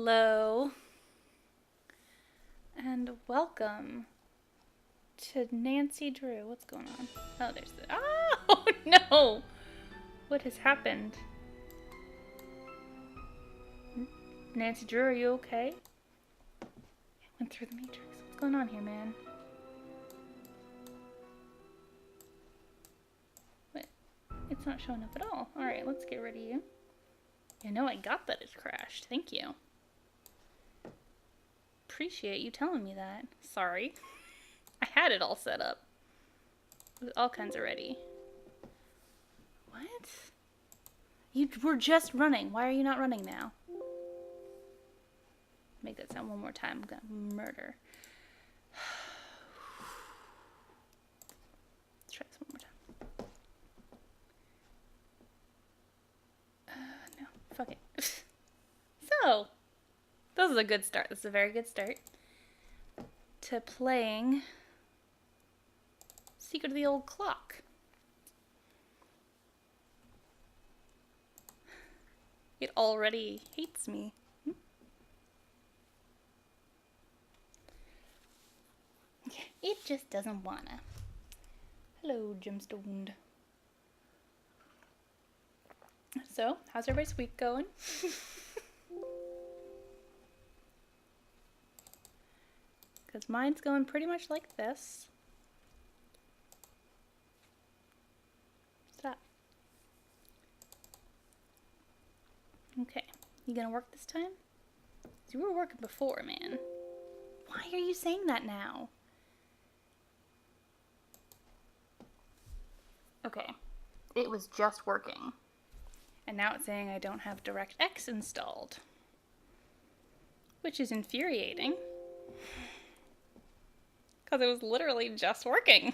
Hello, and welcome to Nancy Drew. What's going on? Oh, there's the. Oh, no! What has happened? Nancy Drew, are you okay? I went through the Matrix. What's going on here, man? Wait, it's not showing up at all. Alright, let's get rid of you. You know, I got that it crashed. Thank you. Appreciate you telling me that. Sorry. I had it all set up. With all kinds of ready. What? You were just running. Why are you not running now? Make that sound one more time. I'm gonna murder. Let's try this one more time. No. Fuck it. So, this is a good start. This is a very good start to playing Secret of the Old Clock. It already hates me. It just doesn't wanna. Hello, Gemstone. So, how's everybody's week going? Because mine's going pretty much like this. Stop. Okay. You gonna work this time? You were working before, man. Why are you saying that now? Okay. It was just working. And now it's saying I don't have DirectX installed. Which is infuriating. Because it was literally just working.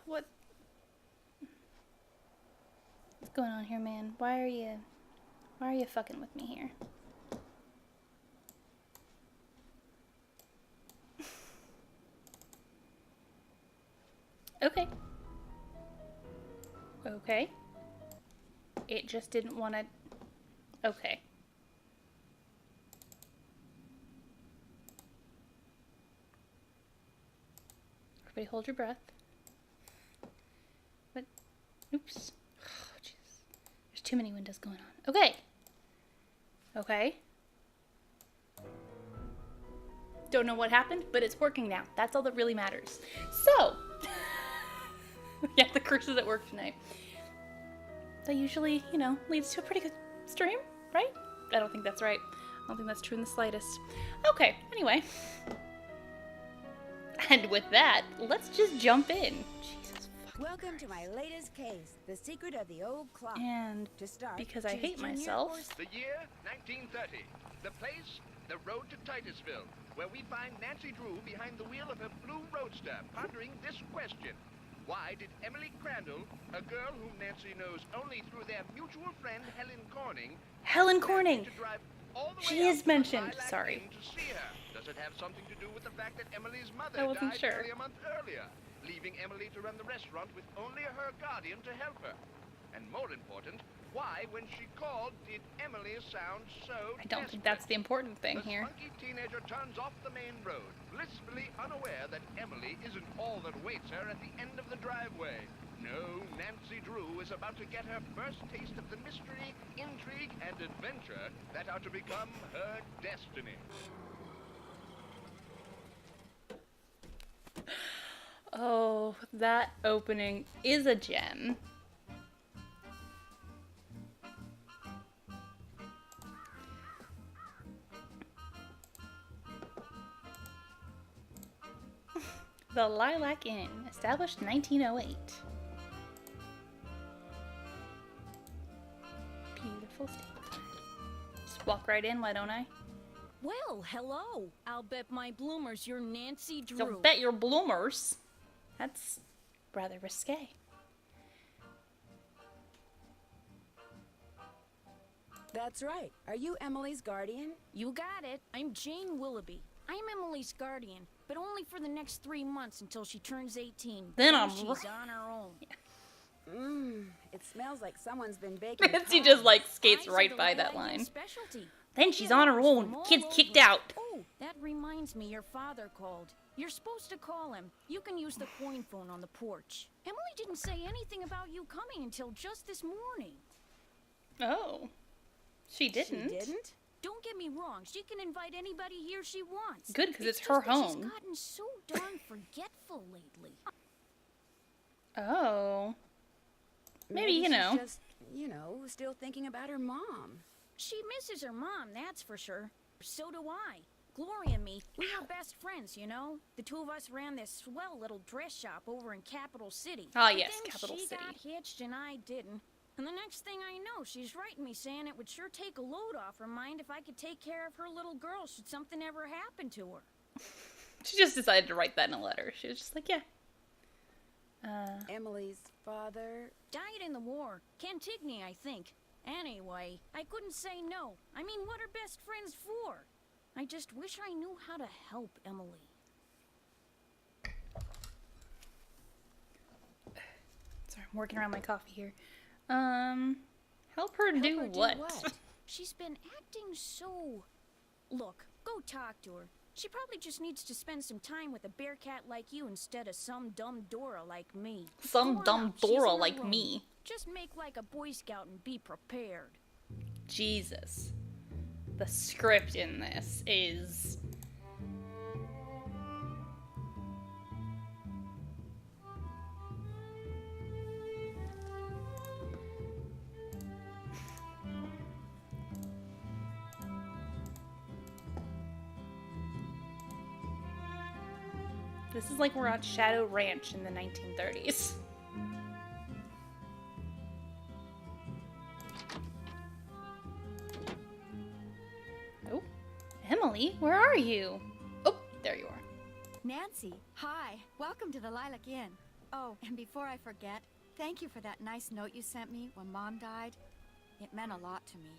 What's going on here, man? Why are you fucking with me here? Okay. Okay. It just didn't want to... Okay. Everybody hold your breath. What? Oops. Oh, jeez. There's too many windows going on. Okay. Okay. Don't know what happened, but it's working now. That's all that really matters. So, yeah, the curses at work tonight. That usually, you know, leads to a pretty good stream, right? I don't think that's right. I don't think that's true in the slightest. Okay, anyway. And with that, let's just jump in. Jesus fucking Welcome Christ. to my latest case, The Secret of the Old Clock. And to start, because I choose hate junior myself... or The year 1930. The place, the road to Titusville, where we find Nancy Drew behind the wheel of her blue roadster, pondering this question. Why did Emily Crandall, a girl whom Nancy knows only through their mutual friend Helen Corning, Helen ask Corning! Nancy to drive all the She way is out to the mentioned. Lilac Sorry. Inn to see her? Does it have something to do with the fact that Emily's mother I wasn't died sure. nearly a month earlier, leaving Emily to run the restaurant with only her guardian to help her? And more important, why, when she called, did Emily sound so I don't think desperate? that's the important thing The here. spunky teenager turns off the main road, blissfully unaware that Emily isn't all that awaits her at the end of the driveway. No, Nancy Drew is about to get her first taste of the mystery, intrigue, and adventure that are to become her destiny. Oh, that opening is a gem. The Lilac Inn, established 1908. Beautiful state. Just walk right in, why don't I? Well, hello. I'll bet my bloomers you're Nancy Drew. Don't bet your bloomers. That's rather risque. That's right. Are you Emily's guardian? You got it. I'm Jane Willoughby. I'm Emily's guardian, but only for the next 3 months until she turns 18. Then I'm she's on her own. It smells like someone's been baking. She just like skates Pies are right the by Lilac that Inn line. Specialty. Then We she's get on her orders own. from all Kid's over. kicked out. Oh, that reminds me, your father called. You're supposed to call him. You can use the coin phone on the porch. Emily didn't say anything about you coming until just this morning. Oh. She didn't? She didn't? Don't get me wrong, she can invite anybody here she wants. Good, because it's just her that she's home. gotten so darn forgetful lately. Oh. Maybe, you she's know. just, still thinking about her mom. She misses her mom, that's for sure. So do I. Gloria and me, we were best friends, you know? The two of us ran this swell little dress shop over in Capital City. Ah, But yes, then Capital she City. got hitched and I didn't. And the next thing I know, she's writing me saying it would sure take a load off her mind if I could take care of her little girl should something ever happen to her. She just decided to write that in a letter. She was just like, yeah. Emily's father. Died in the war. Cantigny, I think. Anyway, I couldn't say no. I mean, what are best friends for? I just wish I knew how to help Emily. Sorry, I'm working around my coffee here. Help her do her do what? what? She's been acting so... Look, go talk to her. She probably just needs to spend some time with a bear cat like you instead of some dumb Dora like me. Go Some on dumb up, she's Dora in her like room. me. Just make like a Boy Scout and be prepared. Jesus. The script in this is... This is like we're on Shadow Ranch in the 1930s. Oh, Emily, where are you? Oh, there you are. Nancy, hi. Welcome to the Lilac Inn. Oh, and before I forget, thank you for that nice note you sent me when Mom died. It meant a lot to me.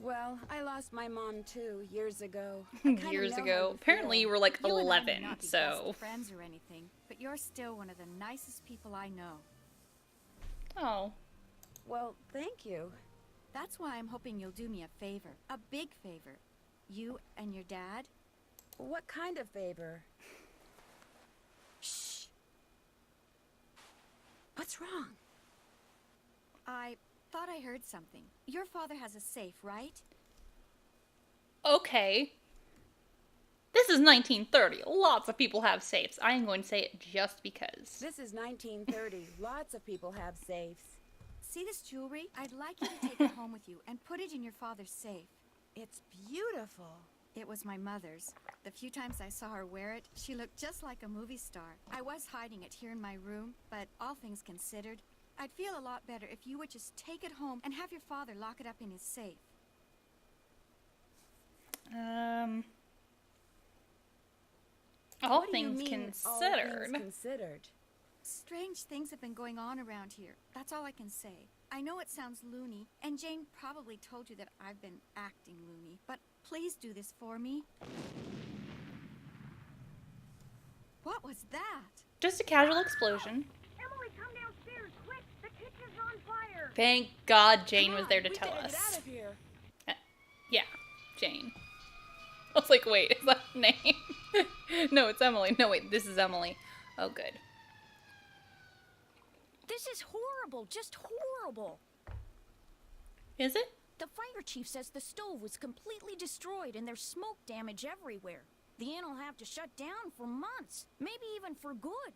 Well, I lost my mom too, years ago. I kinda Years know how ago. you Apparently you feel. were like You and I may 11, not be so... best friends or anything, but you're still one of the nicest people I know. Oh. Well, thank you. That's why I'm hoping you'll do me a favor. A big favor. You and your dad. What kind of favor? Shh. What's wrong? I thought I heard something. Your father has a safe, right? Okay. This is 1930. Lots of people have safes. I am going to say it just because. This is 1930. Lots of people have safes. See this jewelry? I'd like you to take it home with you and put it in your father's safe. It's beautiful. It was my mother's. The few times I saw her wear it, she looked just like a movie star. I was hiding it here in my room, but all things considered, I'd feel a lot better if you would just take it home and have your father lock it up in his safe. All What do you things mean, considered. All things considered. Strange things have been going on around here. That's all I can say. I know it sounds loony, and Jane probably told you that I've been acting loony, but please do this for me. What was that? Just a casual explosion. Emily, come downstairs, quick! The kitchen's on fire! Thank God Jane Come was on, there to we tell gotta get us. out of here. Yeah, Jane. I was like, wait, is that her name? No, it's Emily. No, wait, this is Emily. Oh, good. This is horrible, just horrible. Is it? The fire chief says the stove was completely destroyed and there's smoke damage everywhere. The inn will have to shut down for months, maybe even for good.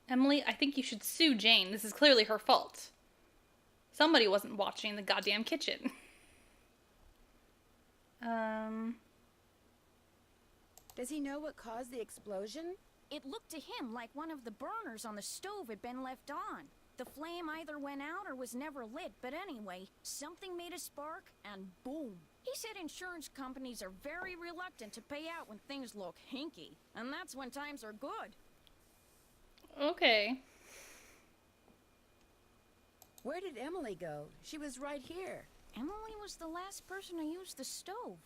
Emily, I think you should sue Jane. This is clearly her fault. Somebody wasn't watching the goddamn kitchen. Does he know what caused the explosion? It looked to him like one of the burners on the stove had been left on. The flame either went out or was never lit, but anyway, something made a spark, and boom. He said insurance companies are very reluctant to pay out when things look hinky, and that's when times are good. Okay. Where did Emily go? She was right here. Emily was the last person to use the stove.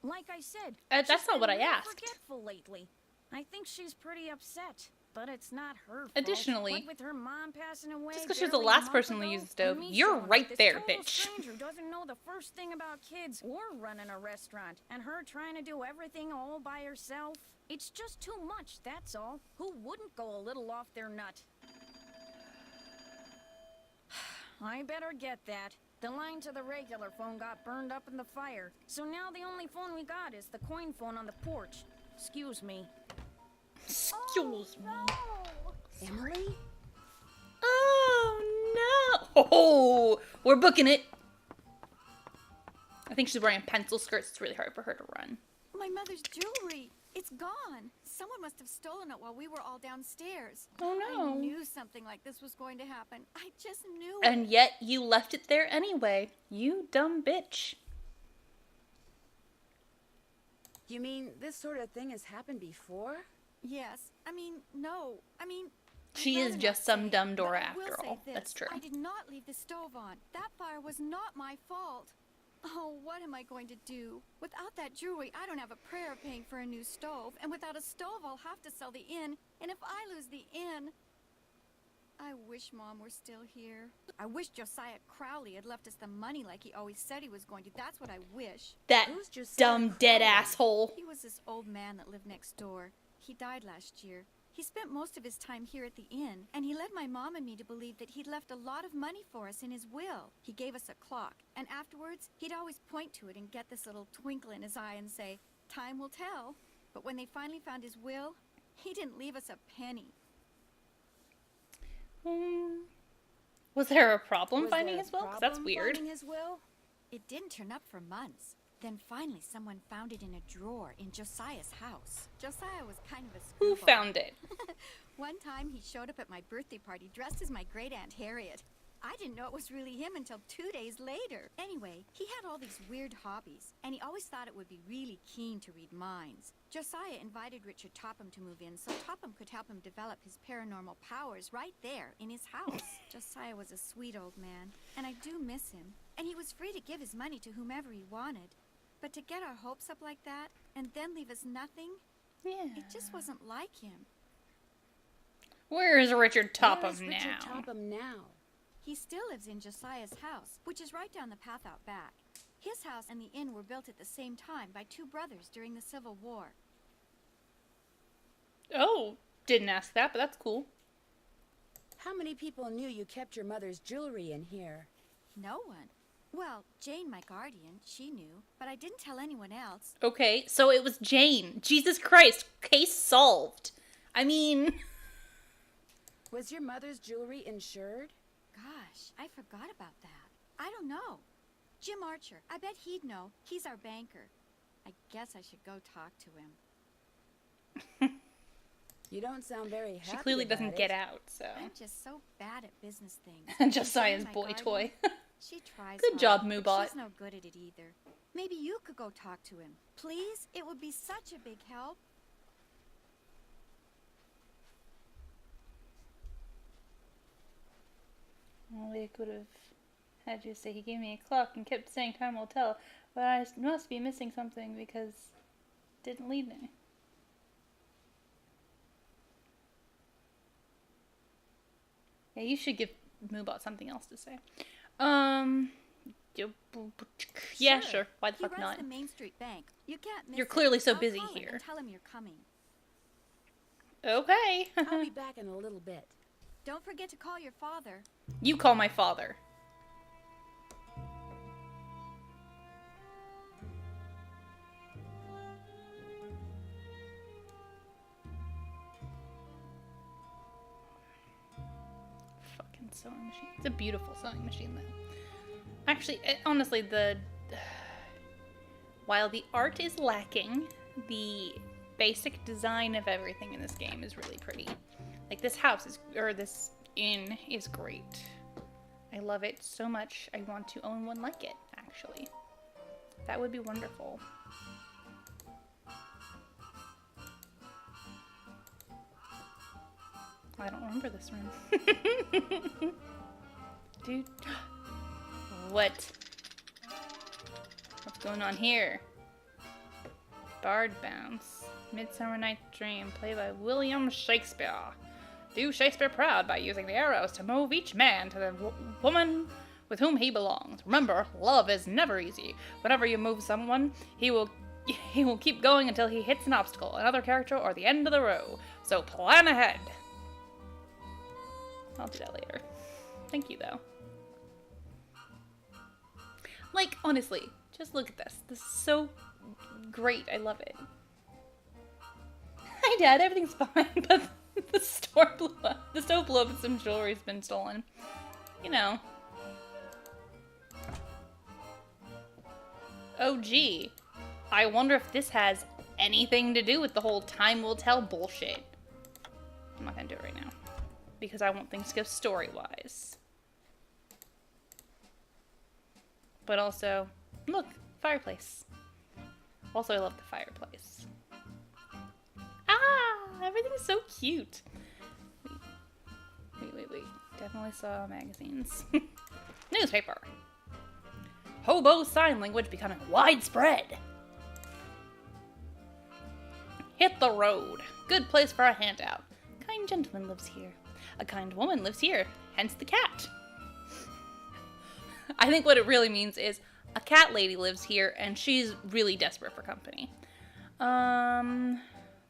Like I said, That's she's not what been I real asked. forgetful lately. I think she's pretty upset, but it's not her fault. Additionally, What with her mom passing away, just because she was the barely a last month person to ago, use the stove, and me you're showing up, right this there, total bitch. stranger who doesn't know the first thing about kids or running a restaurant, and her trying to do everything all by herself. It's just too much, that's all. Who wouldn't go a little off their nut? I better get that. The line to the regular phone got burned up in the fire, so now the only phone we got is the coin phone on the porch. Excuse me. Excuse me. Emily? Oh no! Oh, we're booking it. I think she's wearing pencil skirts. It's really hard for her to run. My mother's jewelry. It's gone. Someone must have stolen it while we were all downstairs. Oh no! I knew something like this was going to happen. I just knew it. And yet you left it there anyway. You dumb bitch. You mean this sort of thing has happened before? Yes. No. She I'd is rather just not some say, dumb but Dora I will after say all. this. That's true. I did not leave the stove on. That fire was not my fault. Oh, what am I going to do? Without that jewelry, I don't have a prayer of paying for a new stove. And without a stove, I'll have to sell the inn. And if I lose the inn... I wish Mom were still here. I wish Josiah Crowley had left us the money like he always said he was going to. That's what I wish. That Who's Josiah dumb dead Crowley? asshole. He was this old man that lived next door. He died last year. He spent most of his time here at the inn, and he led my mom and me to believe that he'd left a lot of money for us in his will. He gave us a clock, and afterwards, he'd always point to it and get this little twinkle in his eye and say, "Time will tell." But when they finally found his will, he didn't leave us a penny. Was there a problem Was finding there a his will? 'Cause that's problem weird. finding his will? It didn't turn up for months. Then finally someone found it in a drawer in Josiah's house. Josiah was kind of a Who screwball. found it? One time he showed up at my birthday party dressed as my great Aunt Harriet. I didn't know it was really him until 2 days later. Anyway, he had all these weird hobbies, and he always thought it would be really keen to read minds. Josiah invited Richard Topham to move in so Topham could help him develop his paranormal powers right there in his house. Josiah was a sweet old man, and I do miss him. And he was free to give his money to whomever he wanted. But to get our hopes up like that, and then leave us nothing, Yeah. it just wasn't like him. Where is Richard Topham Where is now? Richard Topham now? He still lives in Josiah's house, which is right down the path out back. His house and the inn were built at the same time by two brothers during the Civil War. Oh, didn't ask that, but that's cool. How many people knew you kept your mother's jewelry in here? No one. Well, Jane, my guardian, she knew, but I didn't tell anyone else. Okay, so it was Jane. Jesus Christ, case solved. I mean... Was your mother's jewelry insured? Gosh, I forgot about that. I don't know. Jim Archer, I bet he'd know. He's our banker. I guess I should go talk to him. You don't sound very happy She clearly about doesn't it. get out, so... I'm just so bad at business things. And Josiah's Jane, my boy guardian, toy. She tries Good job, hard, but Moobot. she's no good at it either. Maybe you could go talk to him. Please? It would be such a big help. Well, they could have had you say he gave me a clock and kept saying time will tell, but I must be missing something because it didn't leave me. Yeah, you should give Moobot something else to say. Yeah, sure. Why the He fuck runs not? the Main Street Bank. You can't miss You're it. clearly so I'll busy call him here. and tell him you're coming. Okay. I'll be back in a little bit. Don't forget to call your father. You call my father. Fucking sewing machine. It's a beautiful sewing machine, though. Actually, honestly, while the art is lacking, the basic design of everything in this game is really pretty. Like, this house is, or this inn is great. I love it so much. I want to own one like it, actually. That would be wonderful. I don't remember this room. Dude. What? What's going on here? Bard Bounce. Midsummer Night's Dream, played by William Shakespeare. Do Shakespeare proud by using the arrows to move each man to the woman with whom he belongs. Remember, love is never easy. Whenever you move someone, he will keep going until he hits an obstacle, another character, or the end of the row. So plan ahead. I'll do that later. Thank you, though. Like, honestly, just look at this. This is so great. I love it. Hi, Dad. Everything's fine, but the store blew up. The stove blew up and some jewelry's been stolen. You know. Oh, gee. I wonder if this has anything to do with the whole time will tell bullshit. I'm not gonna do it right now. Because I want things to go story-wise. But also, look, fireplace. Also, I love the fireplace. Ah, everything's so cute. Wait. Definitely saw magazines. Newspaper. Hobo sign language becoming widespread. Hit the road. Good place for a handout. Kind gentleman lives here. A kind woman lives here. Hence the cat. I think what it really means is a cat lady lives here and she's really desperate for company.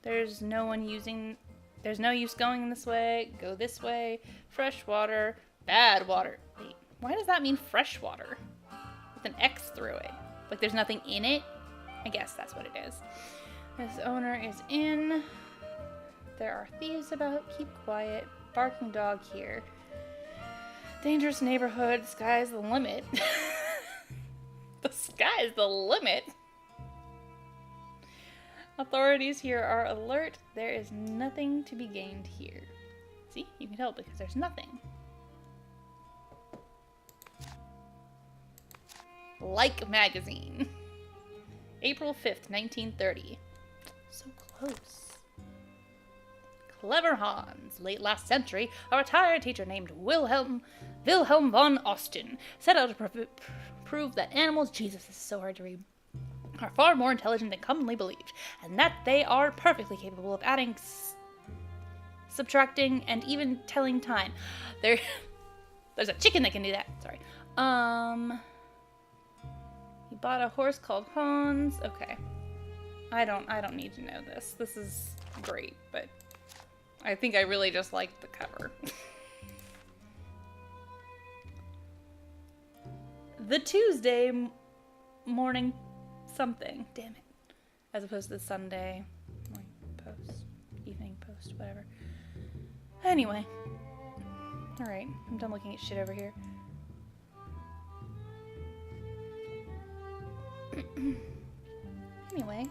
There's no use going this way. Go this way. Fresh water. Bad water. Wait, why does that mean fresh water? With an X through it. Like there's nothing in it? I guess that's what it is. This owner is in. There are thieves about. Keep quiet. Barking dog here. Dangerous neighborhood. Sky's the limit. The sky's the limit. Authorities here are alert. There is nothing to be gained here. See? You can tell because there's nothing. Like magazine. April 5th, 1930. So close. Clever Hans, late last century, a retired teacher named Wilhelm von Osten set out to prove that animals, Jesus, this is so hard to read, are far more intelligent than commonly believed, and that they are perfectly capable of adding, subtracting, and even telling time. There's a chicken that can do that. Sorry. He bought a horse called Hans. Okay. I don't need to know this. This is great, but I think I really just like the cover. The Tuesday morning something. Damn it. As opposed to the Sunday morning post, evening post, whatever. Anyway. Alright, I'm done looking at shit over here. Anyway.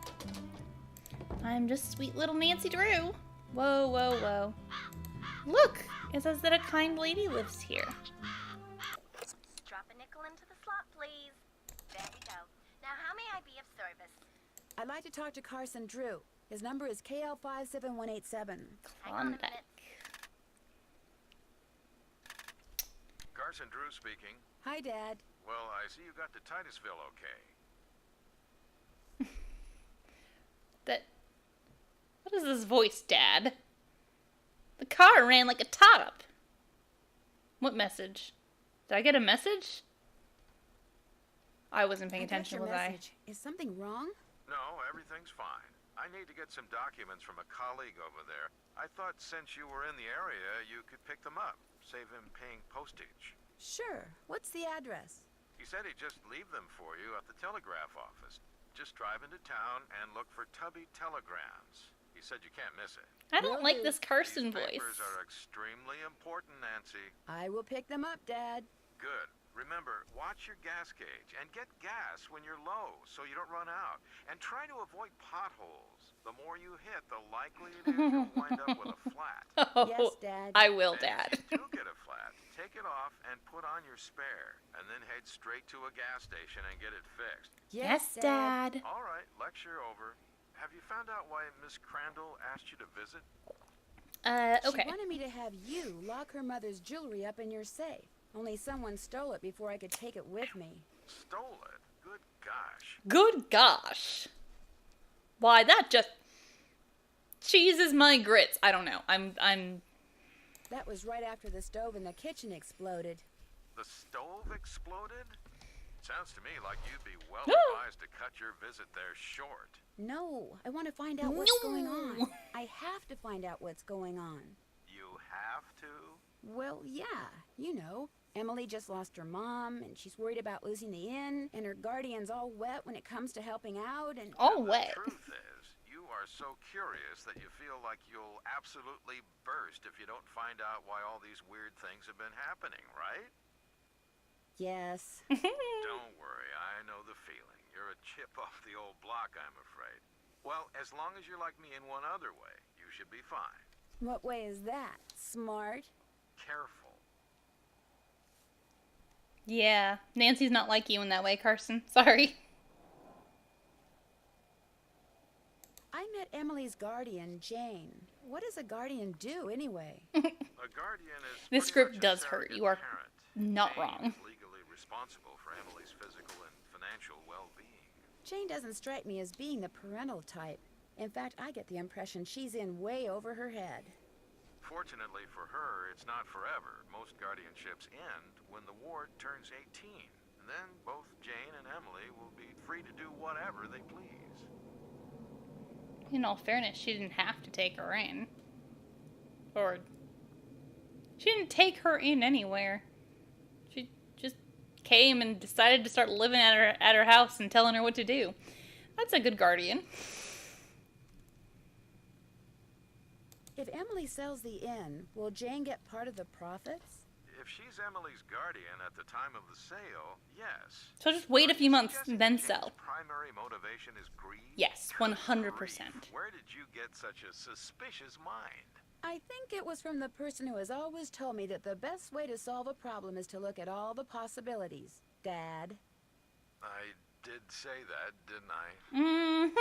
I'm just sweet little Nancy Drew. Whoa. Look! It says that a kind lady lives here. Drop a nickel into the slot, please. There we go. Now, how may I be of service? I'd like to talk to Carson Drew. His number is KL57187. Hang on a Klondike. minute. Carson Drew speaking. Hi, Dad. Well, I see you got to Titusville okay. What is this voice, Dad? The car ran like a tot-up. What message? Did I get a message? I wasn't paying attention, was I? Is something wrong? No, everything's fine. I need to get some documents from a colleague over there. I thought since you were in the area, you could pick them up. Save him paying postage. Sure. What's the address? He said he'd just leave them for you at the telegraph office. Just drive into town and look for Tubby Telegrams. He said you can't miss it. I don't like this Carson These voice. papers are extremely important, Nancy. I will pick them up, Dad. Good. Remember, watch your gas gauge and get gas when you're low so you don't run out. And try to avoid potholes. The more you hit, the likely it is you'll wind up with a flat. Oh, Yes, Dad. I will, And Dad. if you do get a flat, take it off and put on your spare. And then head straight to a gas station and get it fixed. Yes, Dad. All right, lecture over. Have you found out why Miss Crandall asked you to visit? Okay. She wanted me to have you lock her mother's jewelry up in your safe. Only someone stole it before I could take it with me. Stole it? Good gosh. Good gosh. Why, that just cheeses my grits. I don't know. I'm... That was right after the stove in the kitchen exploded. The stove exploded? Sounds to me like you'd be well advised to cut your visit there short. No, I want to find out what's going on. I have to find out what's going on. You have to? Well, yeah, you know. Emily just lost her mom, and she's worried about losing the inn, and her guardian's all wet when it comes to helping out, and... all The wet. truth is, you are so curious that you feel like you'll absolutely burst if you don't find out why all these weird things have been happening, right? Yes. Don't worry, I know the feeling. You're a chip off the old block, I'm afraid. Well, as long as you're like me in one other way, you should be fine. What way is that? Smart? Careful. Yeah, Nancy's not like you in that way, Carson. Sorry. I met Emily's guardian, Jane. What does a guardian do, anyway? A guardian is This pretty script much a does hurt. surrogate You are parent. not Jane wrong. is legally responsible for Emily's physical and financial well-being. Jane doesn't strike me as being the parental type. In fact, I get the impression she's in way over her head. Fortunately for her, it's not forever. Most guardianships end when the ward turns 18. And then both Jane and Emily will be free to do whatever they please. In all fairness, she didn't have to take her in. Or... she didn't take her in anywhere. She just came and decided to start living at her house and telling her what to do. That's a good guardian. If Emily sells the inn, will Jane get part of the profits? If she's Emily's guardian at the time of the sale, yes. So just wait a few months Suggesting and then Jane's sell. primary motivation is greed? Yes, Good 100%. grief. Where did you get such a suspicious mind? I think it was from the person who has always told me that the best way to solve a problem is to look at all the possibilities. Dad. I did say that, didn't I? Mm-hmm.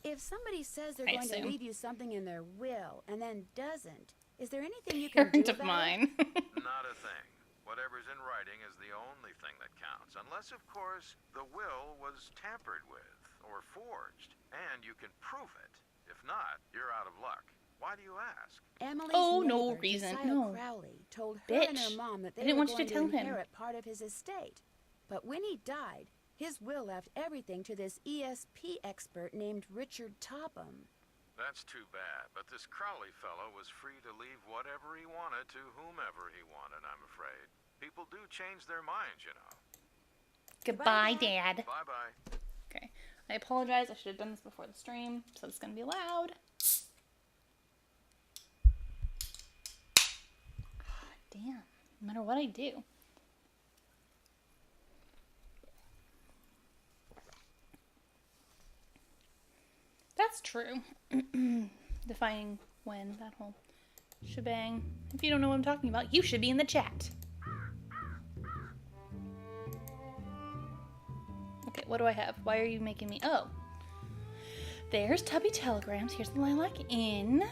If somebody says they're I going to assume. leave you something in their will and then doesn't, is there anything you can do Parent of about mine. Not a thing. Whatever's in writing is the only thing that counts. Unless, of course, the will was tampered with or forged. And you can prove it. If not, you're out of luck. Why do you ask? Emily's Oh, no neighbor, reason. Josiah No. Crowley, told her and her Bitch. mom that I they didn't were want you going to tell to him. inherit part of his estate. But when he died, his will left everything to this ESP expert named Richard Topham. That's too bad, but this Crowley fellow was free to leave whatever he wanted to whomever he wanted, I'm afraid. People do change their minds, you know. Goodbye, Dad. Bye-bye. Okay. I apologize. I should have done this before the stream, so it's going to be loud. Damn. No matter what I do. That's true. Defining when, that whole shebang. If you don't know what I'm talking about, you should be in the chat. Okay, what do I have? Why are you making me... Oh. There's Tubby Telegrams. Here's the Lilac Inn.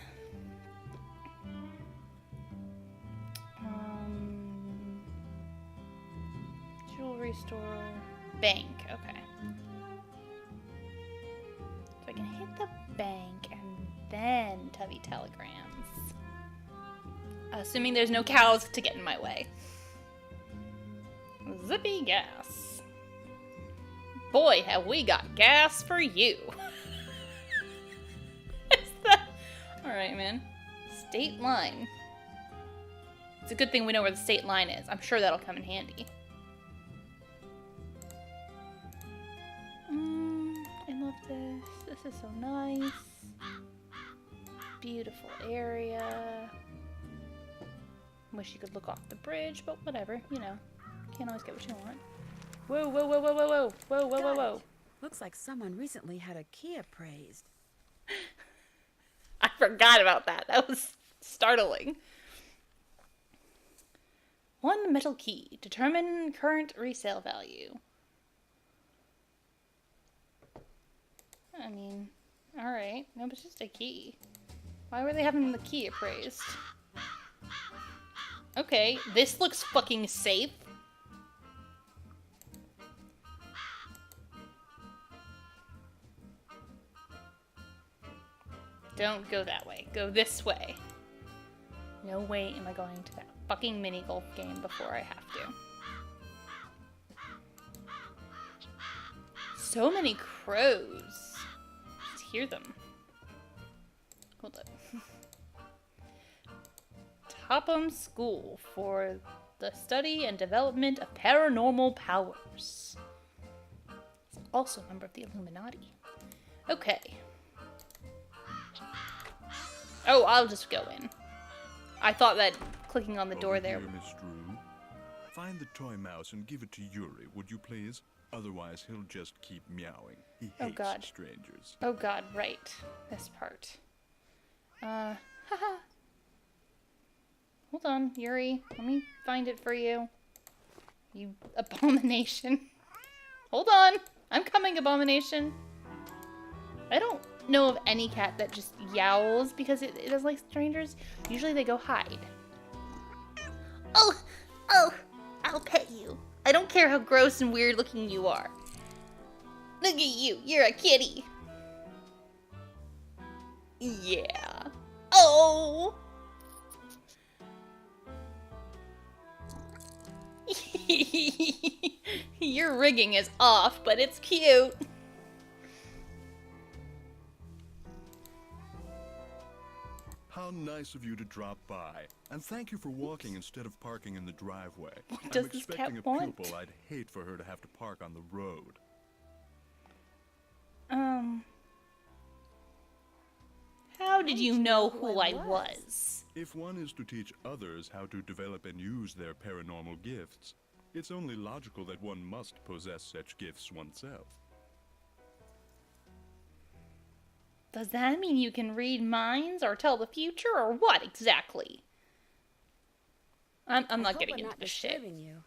Jewelry store. Bank. Okay. So I can hit the bank and then Tubby Telegrams. Assuming there's no cows to get in my way. Zippy gas. Boy, have we got gas for you. Alright, man. State line. It's a good thing we know where the state line is. I'm sure that'll come in handy. I love this. This is so nice. Beautiful area. Wish you could look off the bridge, but whatever, you know. Can't always get what you want. Whoa, whoa, whoa, whoa, whoa, whoa. Whoa, whoa, whoa, whoa. Looks like someone recently had a key appraised. I forgot about that. That was startling. One metal key. Determine current resale value. I mean, alright. No, but it's just a key. Why were they having the key appraised? Okay, this looks fucking safe. Don't go that way. Go this way. No way am I going to that fucking mini golf game before I have to. So many crows. Just hear them. Hold up. Topham School for the study and development of paranormal powers. He's also a member of the Illuminati. Okay. Oh, I'll just go in. I thought that clicking on the door there. Here, Miss Drew. Find the toy mouse and give it to Yuri, would you please? Otherwise, he'll just keep meowing. He hates God. strangers. Oh god, right. This part. Haha. Hold on, Yuri. Let me find it for you. You abomination. Hold on. I'm coming, abomination. I don't know of any cat that just yowls because it does like strangers. Usually they go hide. Oh, I'll pet you. I don't care how gross and weird looking you are. Look at you, you're a kitty. Yeah. Oh. Your rigging is off, but it's cute. How nice of you to drop by. And thank you for walking instead of parking in the driveway. What does this cat I'm expecting a want? pupil. I'd hate for her to have to park on the road. How did you know who I was? If one is to teach others how to develop and use their paranormal gifts, it's only logical that one must possess such gifts oneself. Does that mean you can read minds or tell the future or what exactly? I'm not getting into this shit. You.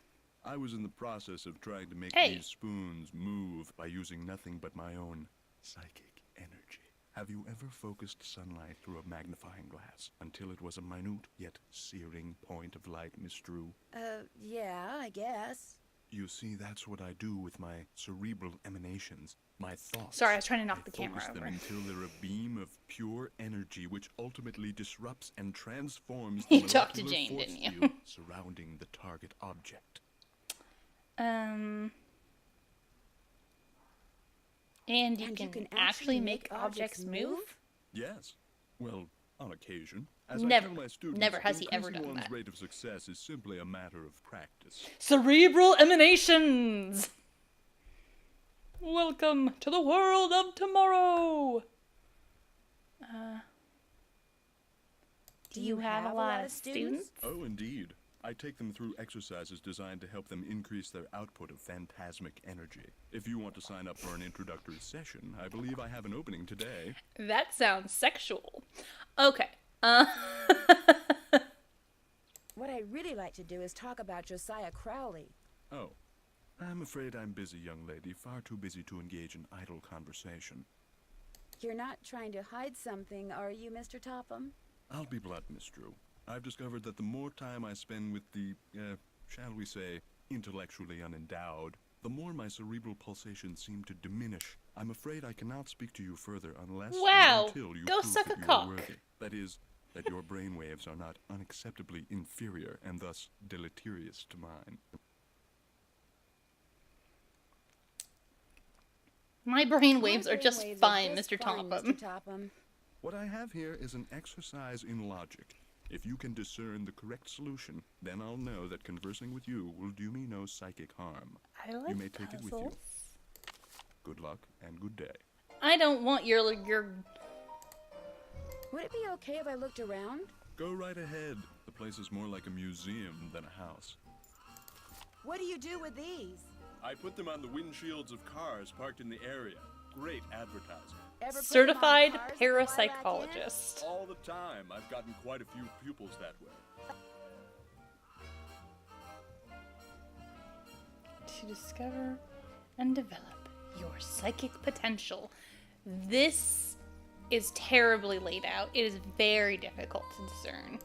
I was in the process of trying to make Hey. these spoons move by using nothing but my own psychic energy. Have you ever focused sunlight through a magnifying glass until it was a minute yet searing point of light, Miss Drew? Yeah, I guess. You see, that's what I do with my cerebral emanations, my thoughts. Sorry, I was trying to knock I the camera focus them over. until they're a beam of pure energy which ultimately disrupts and transforms the You talked to molecular Jane, force didn't you? field surrounding the target object. And you can actually make objects move? Yes. Well, on occasion. As Never. I tell my students, Never has he ever increasing done one's that. rate of success is simply a matter of practice. Cerebral emanations! Welcome to the world of tomorrow! Do you have a lot of students? Oh, indeed. I take them through exercises designed to help them increase their output of phantasmic energy. If you want to sign up for an introductory session, I believe I have an opening today. That sounds sexual. Okay. What I'd really like to do is talk about Josiah Crowley. Oh. I'm afraid I'm busy, young lady. Far too busy to engage in idle conversation. You're not trying to hide something, are you, Mr. Topham? I'll be blunt, Miss Drew. I've discovered that the more time I spend with the, shall we say, intellectually unendowed, the more my cerebral pulsations seem to diminish. I'm afraid I cannot speak to you further unless Wow. and until you Go prove suck that a you cock. are worthy. That is, that your brainwaves are not unacceptably inferior and thus deleterious to mine. My brain waves My are just brainwaves fine, are just Mr. fine, Topham. Mr. Topham. What I have here is an exercise in logic. If you can discern the correct solution, then I'll know that conversing with you will do me no psychic harm. I like You may take it with you. puzzles. Good luck and good day. I don't want your Would it be okay if I looked around? Go right ahead. The place is more like a museum than a house. What do you do with these? I put them on the windshields of cars parked in the area. Great advertising. Ever put them on certified cars with the lilac in? parapsychologist. All the time. I've gotten quite a few pupils that way. To discover and develop your psychic potential. This is terribly laid out. It is very difficult to discern.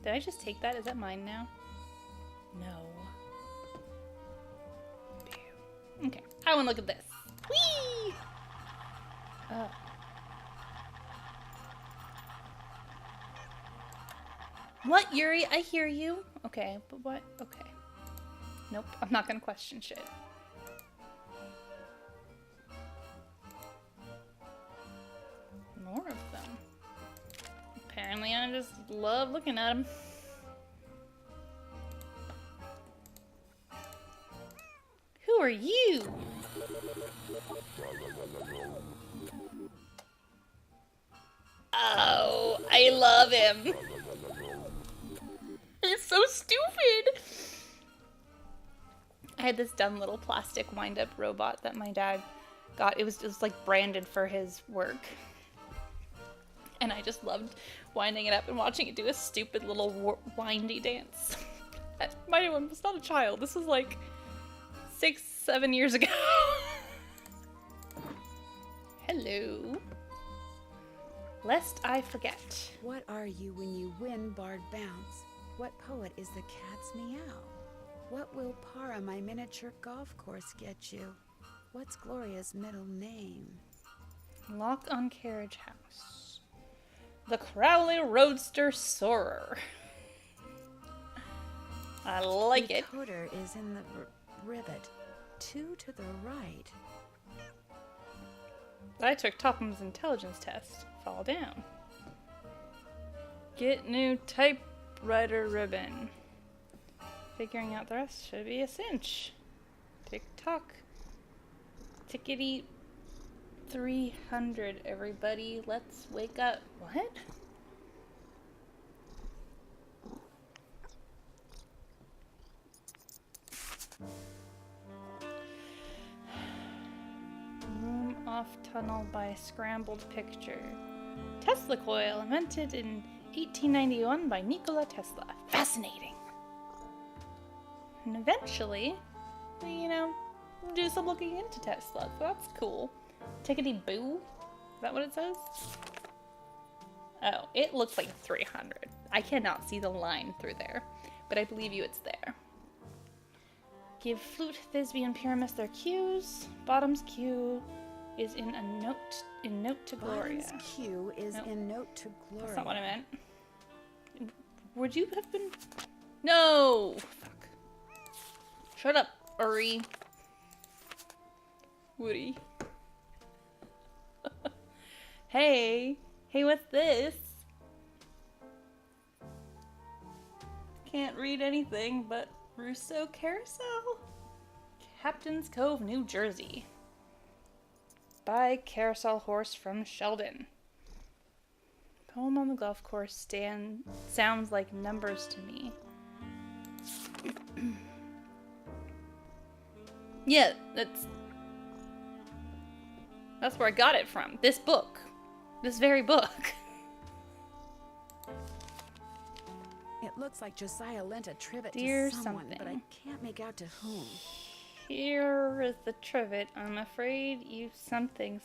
Did I just take that? Is that mine now? No. Okay, I want to look at this. Whee! Oh. What, Yuri? I hear you. Okay, but what? Okay. Nope, I'm not gonna question shit. More of them. Apparently I just love looking at them. Who are you? Oh, I love him. He's so stupid. I had this dumb little plastic wind-up robot that my dad got. It was like branded for his work. And I just loved winding it up and watching it do a stupid little windy dance. My one was not a child. This was like 6-7 years ago. Hello. Lest I forget. What are you when you win barred bounce? What poet is the cat's meow? What will Para, my miniature golf course, get you? What's Gloria's middle name? Lock on Carriage House. The Crowley Roadster Soarer. I like it. The coder is in the rivet. 2 to the right. I took Topham's intelligence test. Fall down. Get new typewriter ribbon. Figuring out the rest should be a cinch. Tick tock. Tickety 300, everybody. Let's wake up. What? Room off tunnel by scrambled picture. Tesla coil, invented in 1891 by Nikola Tesla. Fascinating. And eventually, we, do some looking into Tesla, so that's cool. Tickety boo? Is that what it says? Oh, it looks like 300. I cannot see the line through there, but I believe you it's there. Give Flute, Thisbe, and Pyramus their cues. Bottom's cue is in Note to Gloria. Bottom's cue is in Note to Gloria. That's not what I meant. Would you have been... No! Fuck. Shut up, Uri. Woody. Hey, what's this? Can't read anything but Rousseau Carousel. Captain's Cove, New Jersey. By Carousel Horse from Sheldon. Poem on the golf course sounds like numbers to me. Yeah, that's where I got it from. This book. This very book. It looks like Josiah lent a trivet Dear to someone, something. but I can't make out to whom. Here is the trivet. I'm afraid you've something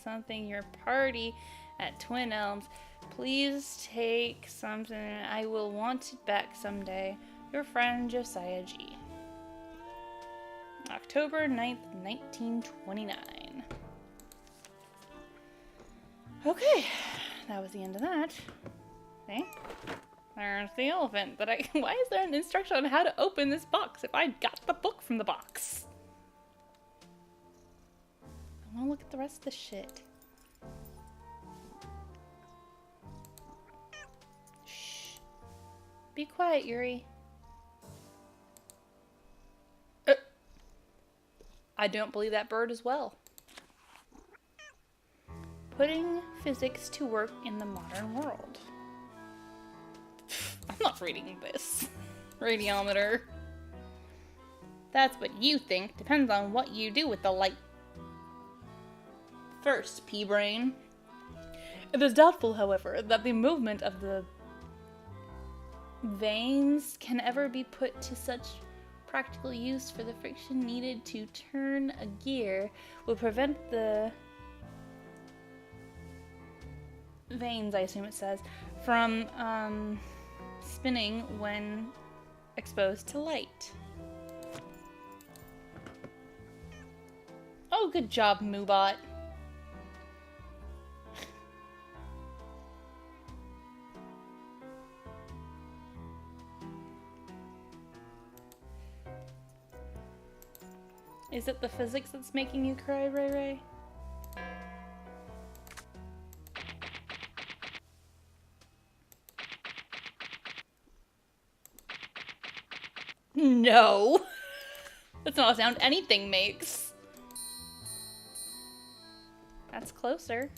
your party at Twin Elms. Please take something. I will want it back someday. Your friend, Josiah G. October 9th, 1929. Okay, that was the end of that. Okay, there's the elephant. But why is there an instruction on how to open this box if I got the book from the box? I want to look at the rest of the shit. Shh. Be quiet, Yuri. I don't believe that bird as well. Putting physics to work in the modern world. I'm not reading this. Radiometer. That's what you think. Depends on what you do with the light. First, P-brain. It is doubtful, however, that the movement of the vanes can ever be put to such practical use, for the friction needed to turn a gear will prevent the vanes, I assume it says, from spinning when exposed to light. Oh, good job, Moobot. Is it the physics that's making you cry, Ray Ray? No. That's not a sound anything makes. That's closer.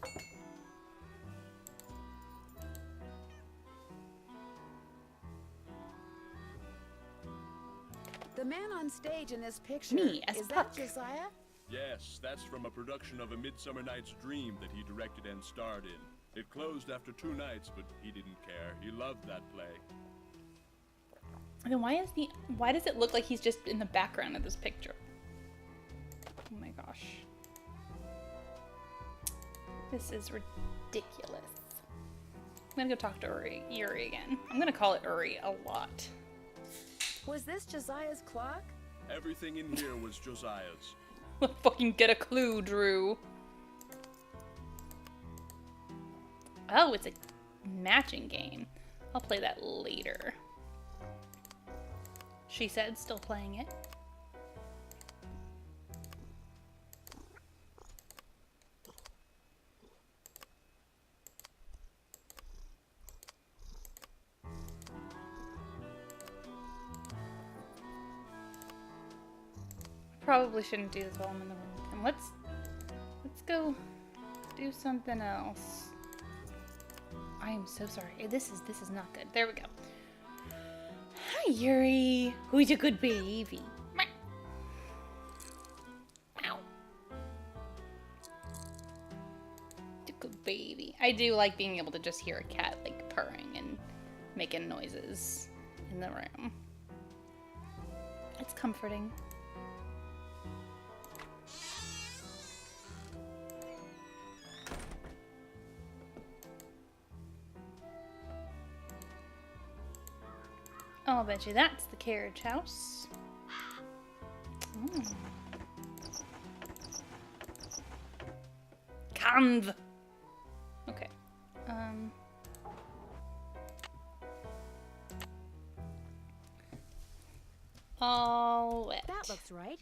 The man on stage in this picture, Me, as is Puck. that Josiah? Yes, that's from a production of A Midsummer Night's Dream that he directed and starred in. It closed after 2 nights, but he didn't care. He loved that play. And then why does it look like he's just in the background of this picture? Oh my gosh. This is ridiculous. I'm gonna go talk to Yuri again. I'm gonna call it Uri a lot. Was this Josiah's clock? Everything in here was Josiah's. Let's fucking get a clue, Drew. Oh, it's a matching game. I'll play that later. She said, still playing it. Probably shouldn't do this while I'm in the room with him. Let's go do something else. I am so sorry. This is not good. There we go. Hi, Yuri. Who's a good baby? Ow. The good baby. I do like being able to just hear a cat like purring and making noises in the room. It's comforting. I'll bet you that's the carriage house. Conv. Okay. All wet. That looks right.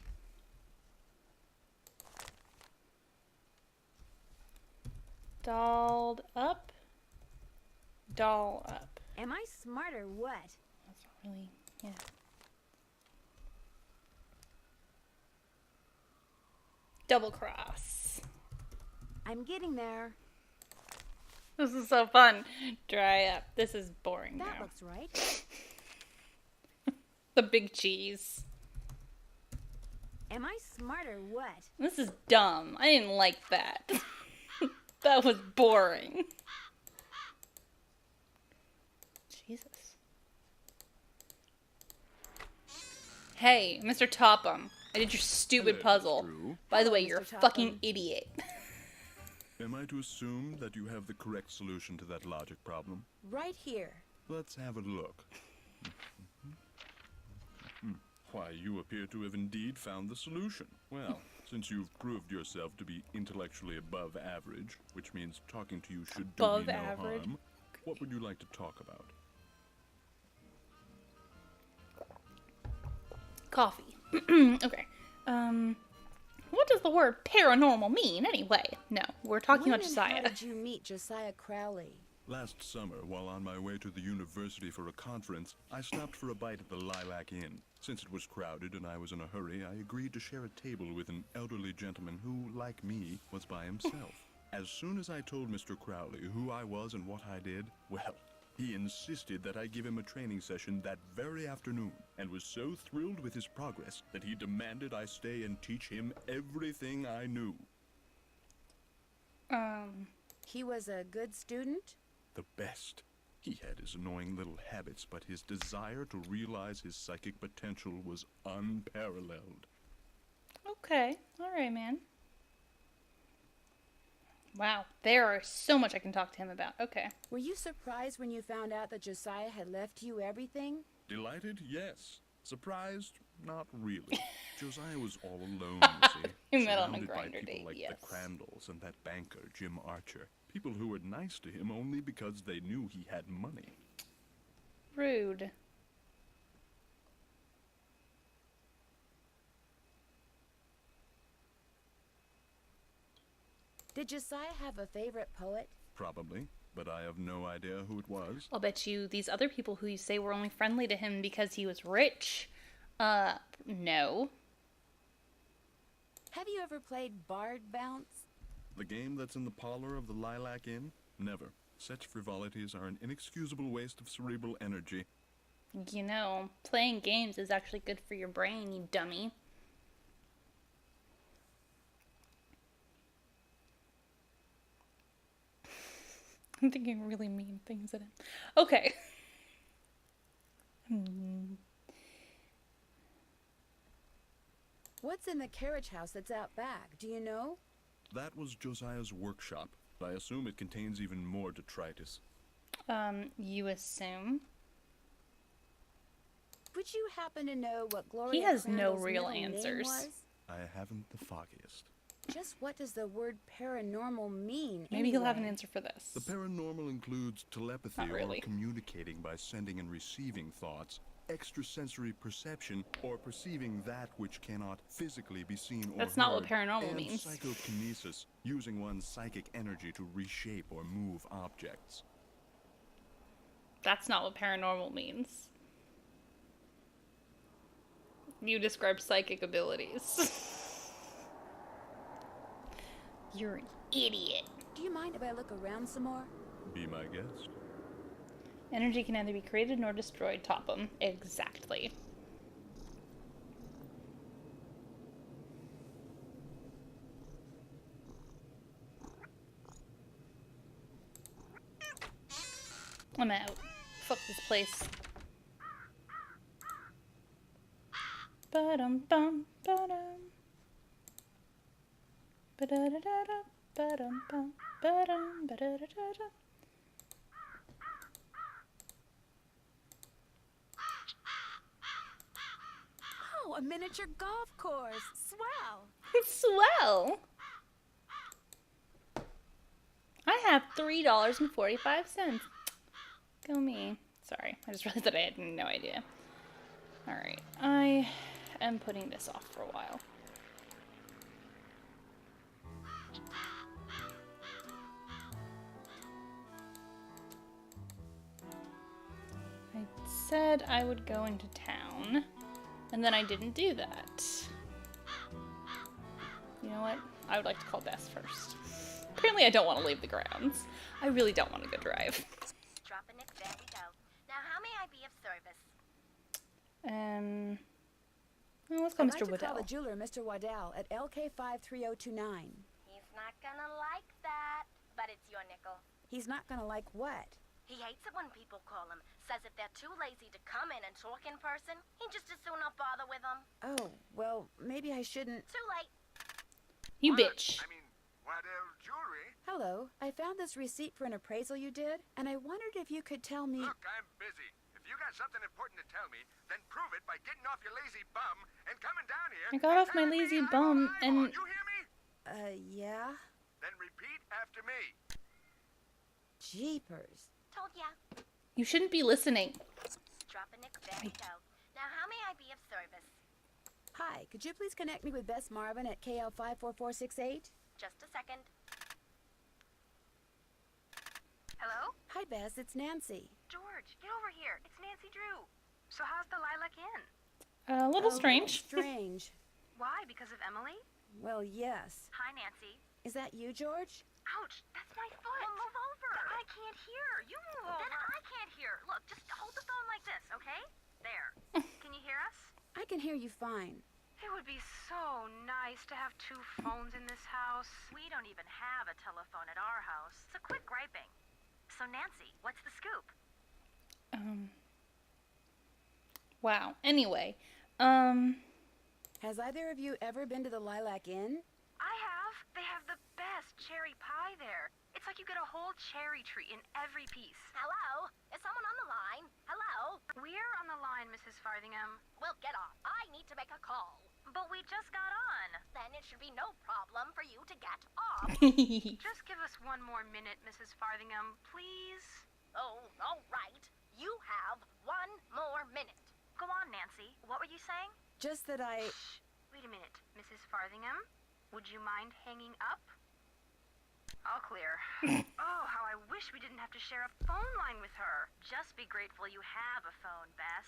Dolled up. Doll up. Am I smart or what? That's not really, yeah. Double cross. I'm getting there. This is so fun. Dry up. This is boring That now. looks right. The big cheese. Am I smart or what? This is dumb. I didn't like that. That was boring. Jesus. Hey, Mr. Topham. I did your stupid Hello, puzzle. Drew. By the Hello, way, you're a Mr. fucking Topham. idiot. Am I to assume that you have the correct solution to that logic problem? Right here. Let's have a look. Why, you appear to have indeed found the solution. Well, since you've proved yourself to be intellectually above average, which means talking to you should do Above me no average? harm, what would you like to talk about? Coffee. Okay. What does the word paranormal mean anyway? No, we're talking When about and how Josiah. did you meet Josiah Crowley? Last summer, while on my way to the university for a conference, I stopped for a bite at the Lilac Inn. Since it was crowded and I was in a hurry, I agreed to share a table with an elderly gentleman who, like me, was by himself. As soon as I told Mr. Crowley who I was and what I did, well, he insisted that I give him a training session that very afternoon, and was so thrilled with his progress that he demanded I stay and teach him everything I knew. He was a good student? The best. He had his annoying little habits, but his desire to realize his psychic potential was unparalleled. Okay. Alright, man. Wow, there is so much I can talk to him about. Okay. Were you surprised when you found out that Josiah had left you everything? Delighted? Yes. Surprised? Not really. Josiah was all alone, you see. We met on a Surrounded by grinder people date, like yes. the Crandalls and that banker, Jim Archer. People who were nice to him only because they knew he had money. Rude. Did Josiah have a favorite poet? Probably, but I have no idea who it was. I'll bet you these other people who you say were only friendly to him because he was rich. No. Have you ever played Bard Bounce? The game that's in the parlor of the Lilac Inn? Never. Such frivolities are an inexcusable waste of cerebral energy. You know, playing games is actually good for your brain, you dummy. I'm thinking really mean things at him. Okay. What's in the carriage house that's out back? Do you know? That was Josiah's workshop. I assume it contains even more detritus. You assume? Would you happen to know what Gloria He has no Crandall's real middle name answers. was? I haven't the foggiest. Just what does the word paranormal mean? Maybe he'll have an anyway? answer for this. The paranormal includes telepathy Not really. or communicating by sending and receiving thoughts, extrasensory perception, or perceiving that which cannot physically be seen or That's not what heard, paranormal and means. psychokinesis, using one's psychic energy to reshape or move objects. That's not what paranormal means. You describe psychic abilities. You're an idiot. Do you mind if I look around some more? Be my guest. Energy can neither be created nor destroyed, Topham. Exactly. I'm out. Fuck this place. Ba-dum bum ba-dum. Ba-da-da-da-da. Ba-dum bum ba-dum ba-da-da-da-da. Oh, a miniature golf course. Swell. Swell. I have $3.45. Go me. Sorry, I just realized that I had no idea. Alright, I am putting this off for a while. I said I would go into town, and then I didn't do that. You know what? I would like to call Bess first. Apparently I don't want to leave the grounds. I really don't want to go drive. Drop a nick, there we go. Now, how may I be of service? Well, let's call I'd Mr. like to Waddell. call the jeweler, Mr. Waddell, at LK53029. He's not gonna like that, but it's your nickel. He's not gonna like what? He hates it when people call him. Says if they're too lazy to come in and talk in person, he'd just as soon not bother with them. Oh, well, maybe I shouldn't. Too late. You bitch. Waddell Jewelry? Hello, I found this receipt for an appraisal you did, and I wondered if you could tell me... Look, I'm busy. If you got something important to tell me, then prove it by getting off your lazy bum and coming down here. I got off my lazy bum and... You hear me? Yeah? Then repeat after me. Told Jeepers. ya. You shouldn't be listening. Drop a nick, there we go. Now, how may I be of service? Hi, could you please connect me with Bess Marvin at KL54468? Just a second. Hello? Hi, Bess, it's Nancy. George, get over here. It's Nancy Drew. So how's the Lilac Inn? A little strange. Strange. Why? Because of Emily? Well, yes. Hi, Nancy. Is that you, George? Ouch, that's my foot. Well, move over. I can't hear. You move over. Then I can't hear. Look, just hold the phone like this, okay? There. Can you hear us? I can hear you fine. It would be so nice to have two phones in this house. We don't even have a telephone at our house. So quit griping. So, Nancy, what's the scoop? Wow. Anyway, Has either of you ever been to the Lilac Inn? I have. They have the best cherry pie there. It's like you get a whole cherry tree in every piece. Hello? Is someone on the line? Hello? We're on the line, Mrs. Farthingham. Well, get off. I need to make a call. But we just got on. Then it should be no problem for you to get off. Just give us one more minute, Mrs. Farthingham, please. Oh, all right. You have 1 more minute. Go on, Nancy. What were you saying? Just that I... Shh. Wait a minute. Mrs. Farthingham, would you mind hanging up? All clear. Oh, how I wish we didn't have to share a phone line with her. Just be grateful you have a phone, Bess.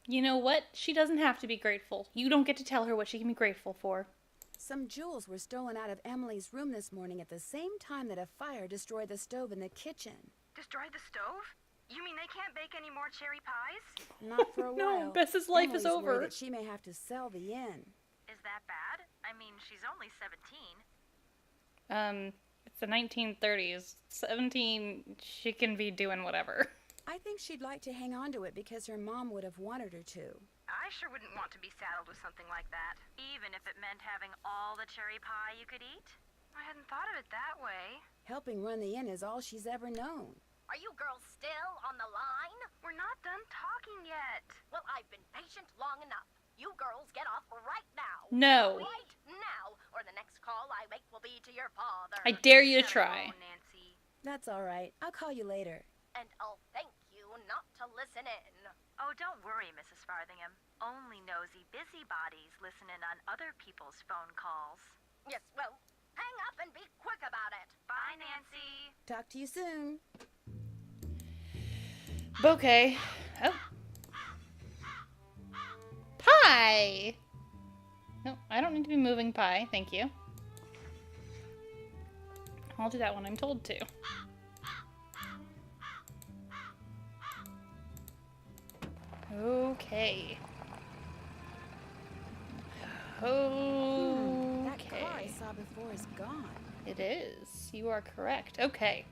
You know what? She doesn't have to be grateful. You don't get to tell her what she can be grateful for. Some jewels were stolen out of Emily's room this morning at the same time that a fire destroyed the stove in the kitchen. Destroyed the stove? You mean they can't bake any more cherry pies? Not for a while. No, Bess's life is Emily's over. worried that she may have to sell the inn. Is that bad? I mean, she's only 17. It's the 1930s. 17, she can be doing whatever. I think she'd like to hang on to it because her mom would have wanted her to. I sure wouldn't want to be saddled with something like that, even if it meant having all the cherry pie you could eat. I hadn't thought of it that way. Helping run the inn is all she's ever known. Are you girls still on the line? We're not done talking yet. Well, I've been patient long enough. You girls get off right now. No. Right now, or the next call I make will be to your father. I dare you to Shut up, try. Nancy. That's all right. I'll call you later. And I'll thank you not to listen in. Oh, don't worry, Mrs. Farthingham. Only nosy busybodies listen in on other people's phone calls. Yes, well, hang up and be quick about it. Bye, Nancy. Talk to you soon. Bouquet. Oh. Pie! No, I don't need to be moving pie, thank you. I'll do that when I'm told to. Okay. That car I Okay. saw before is gone. It is. You are correct. Okay.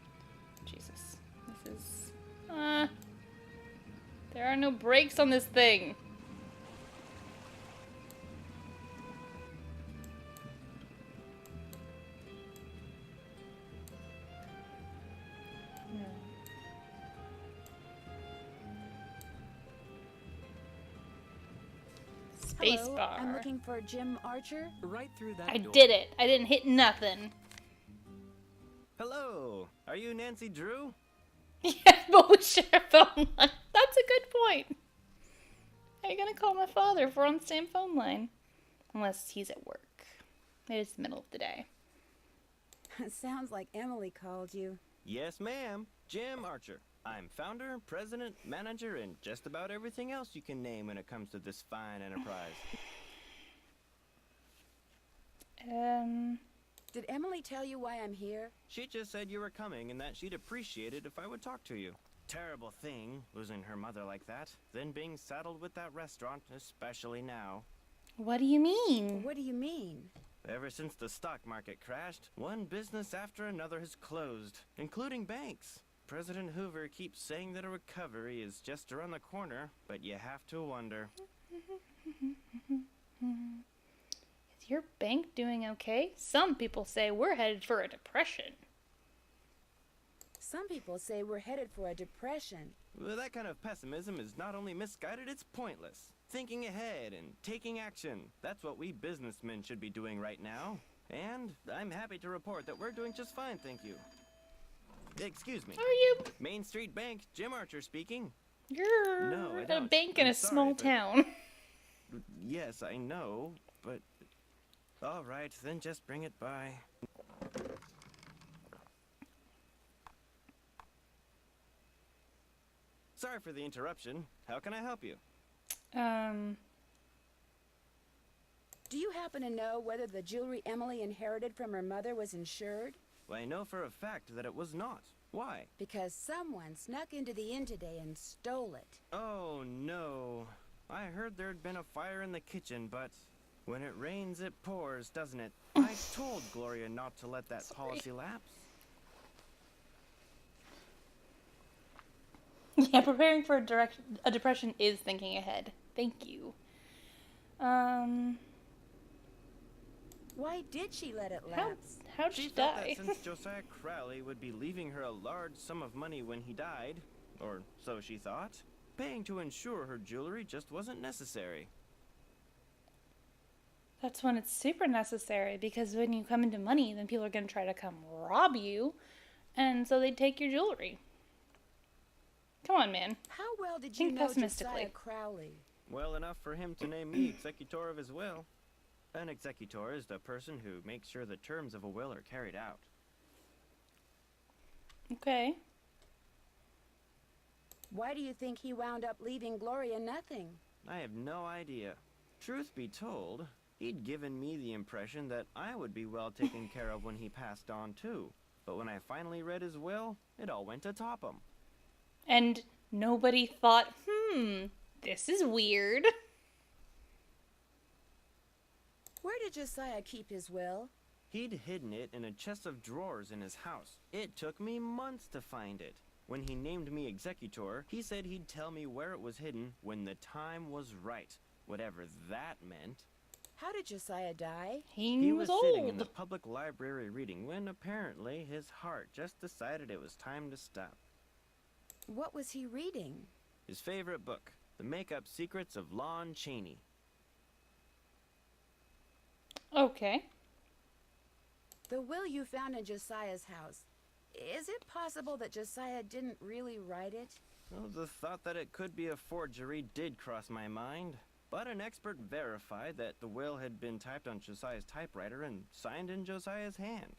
Jesus. This is... there are no brakes on this thing. No. Space Hello, bar. I'm looking for Jim Archer. Right through that I door. did it. I didn't hit nothing. Hello. Are you Nancy Drew? Yeah, but we share a phone line. That's a good point. How are you gonna call my father if we're on the same phone line? Unless he's at work. It is the middle of the day. Sounds like Emily called you. Yes, ma'am. Jim Archer. I'm founder, president, manager, and just about everything else you can name when it comes to this fine enterprise. Did Emily tell you why I'm here? She just said you were coming and that she'd appreciate it if I would talk to you. Terrible thing, losing her mother like that, then being saddled with that restaurant, especially now. What do you mean? What do you mean? Ever since the stock market crashed, one business after another has closed, including banks. President Hoover keeps saying that a recovery is just around the corner, but you have to wonder. Is your bank doing okay? Some people say we're headed for a depression. Some people say we're headed for a depression. Well, that kind of pessimism is not only misguided, it's pointless. Thinking ahead and taking action, that's what we businessmen should be doing right now. And I'm happy to report that we're doing just fine, thank you. Excuse me. Are you? Main Street Bank, Jim Archer speaking. You're No, I at a don't. bank in I'm a sorry, small but- town. Yes, I know, but... All right, then just bring it by. Sorry for the interruption. How can I help you? Do you happen to know whether the jewelry Emily inherited from her mother was insured? Well, I know for a fact that it was not. Why? Because someone snuck into the inn today and stole it. Oh, no. I heard there'd been a fire in the kitchen, but when it rains, it pours, doesn't it? I told Gloria not to let that policy lapse. Yeah, preparing for a depression is thinking ahead. Thank you. Why did she let it How, lapse? How'd She she felt die? that since Josiah Crowley would be leaving her a large sum of money when he died, or so she thought, paying to insure her jewelry just wasn't necessary. That's when it's super necessary, because when you come into money, then people are going to try to come rob you, and so they take your jewelry. Come on, man. How well did you Think know pessimistically. Josiah Crowley? Well enough for him to name me executor of his will. An executor is the person who makes sure the terms of a will are carried out. Okay. Why do you think he wound up leaving Gloria nothing? I have no idea. Truth be told, he'd given me the impression that I would be well taken care of when he passed on too. But when I finally read his will, it all went to Topham. And nobody thought, this is weird. Where did Josiah keep his will? He'd hidden it in a chest of drawers in his house. It took me months to find it. When he named me executor, he said he'd tell me where it was hidden when the time was right, whatever that meant. How did Josiah die? He was was sitting in old. the public library reading when apparently his heart just decided it was time to stop. What was he reading? His favorite book, The Make-Up Secrets of Lon Chaney. Okay. The will you found in Josiah's house. Is it possible that Josiah didn't really write it? Well, the thought that it could be a forgery did cross my mind. But an expert verified that the will had been typed on Josiah's typewriter and signed in Josiah's hand.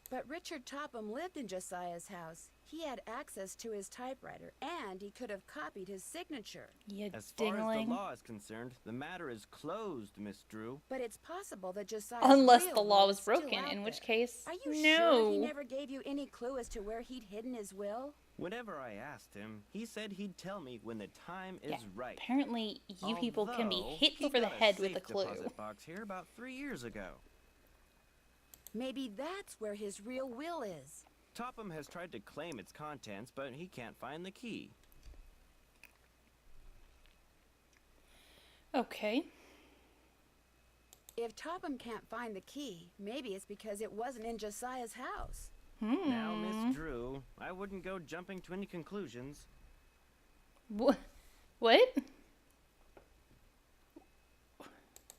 But Richard Topham lived in Josiah's house. He had access to his typewriter, and he could have copied his signature. You As far as dingling. the law is concerned, the matter is closed, Miss Drew. But it's possible that Josiah's Unless real the law will was is still broken, out in which there. case, Are you no. sure he never gave you any clue as to where he'd hidden his will? Whenever I asked him, he said he'd tell me when the time is Yeah, right. apparently you people can be Although, hit he over the got head with a safe clue. deposit box here about 3 years ago. Maybe that's where his real will is. Topham has tried to claim its contents, but he can't find the key. Okay. If Topham can't find the key, maybe it's because it wasn't in Josiah's house. Now, Miss Drew, I wouldn't go jumping to any conclusions. What?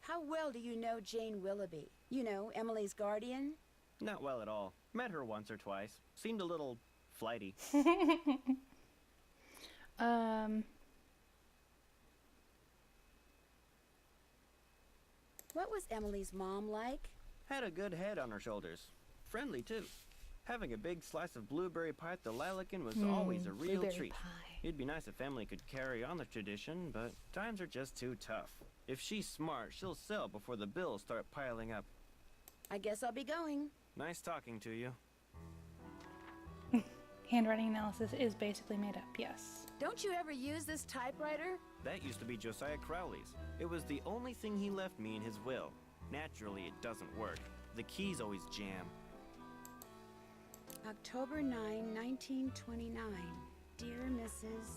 How well do you know Jane Willoughby? You know, Emily's guardian? Not well at all. Met her once or twice. Seemed a little flighty. What was Emily's mom like? Had a good head on her shoulders. Friendly, too. Having a big slice of blueberry pie at the Lalakin was always a real blueberry treat. pie. It'd be nice if family could carry on the tradition, but times are just too tough. If she's smart, she'll sell before the bills start piling up. I guess I'll be going. Nice talking to you. Handwriting analysis is basically made up, yes. Don't you ever use this typewriter? That used to be Josiah Crowley's. It was the only thing he left me in his will. Naturally, it doesn't work. The keys always jam. October 9, 1929. Dear Mrs.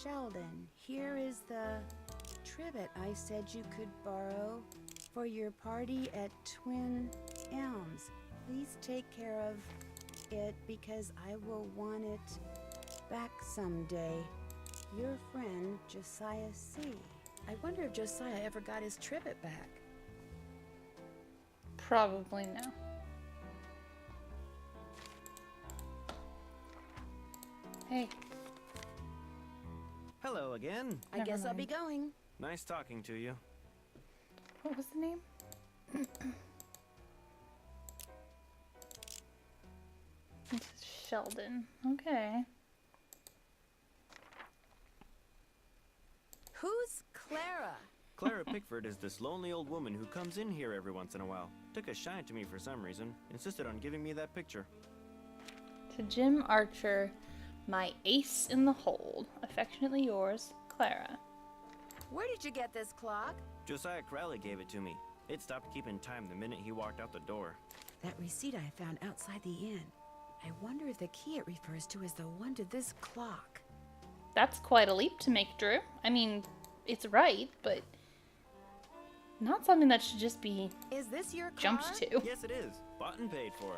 Sheldon, here is the trivet I said you could borrow for your party at Twin Elms. Please take care of it because I will want it back someday. Your friend, Josiah C. I wonder if Josiah ever got his trivet back. Probably no. Hey, Hello again. I Never guess I'll be mind. going. Nice talking to you. what was the name? Mrs. Sheldon. Okay. Who's Clara? Clara Pickford is this lonely old woman who comes in here every once in a while. Took a shine to me for some reason. Insisted on giving me that picture. To Jim Archer, my ace in the hold. Affectionately yours, Clara. Where did you get this clock? Josiah Crowley gave it to me. It stopped keeping time the minute he walked out the door. That receipt I found outside the inn. I wonder if the key it refers to is the one to this clock. That's quite a leap to make, Drew. I mean, it's right, but Not something that should just be Is this your car? jumped to. Yes, it is. Bought and paid for.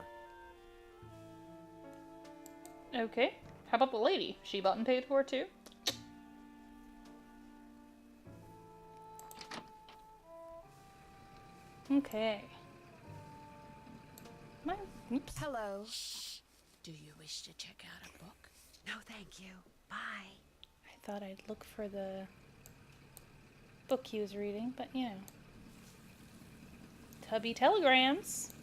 Okay. How about the lady? She bought and paid for too? Okay. Oops. Hello. Do you wish to check out a book? No, thank you. Bye. I thought I'd look for the book he was reading, but you know. Tubby telegrams.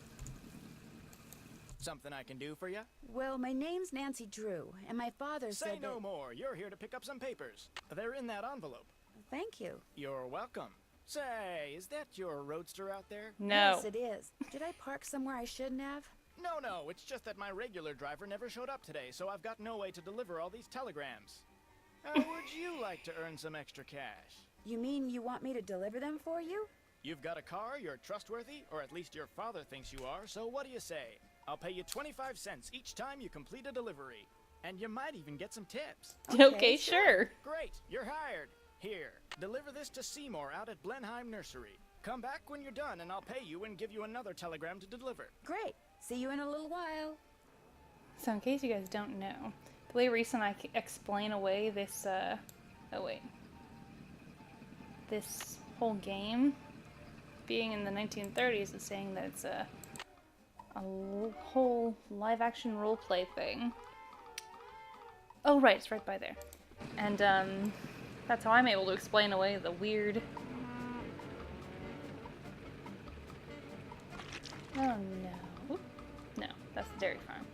Something I can do for you? Well, my name's Nancy Drew, and my father Say said no that... more. You're here to pick up some papers. They're in that envelope. Thank you. You're welcome. Say, is that your roadster out there? No. Yes, it is. Did I park somewhere I shouldn't have? No, it's just that my regular driver never showed up today, so I've got no way to deliver all these telegrams. How would you like to earn some extra cash? You mean you want me to deliver them for you? You've got a car, you're trustworthy, or at least your father thinks you are, so what do you say? I'll pay you 25 cents each time you complete a delivery. And you might even get some tips. Okay, sure. Great, you're hired. Here, deliver this to Seymour out at Blenheim Nursery. Come back when you're done and I'll pay you and give you another telegram to deliver. Great. See you in a little while. So in case you guys don't know, the way Reese and I explain away this, this whole game being in the 1930s is saying that it's a whole live-action roleplay thing. Oh right, it's right by there. And that's how I'm able to explain away the weird... Oh no. Oop. No, that's the dairy farm.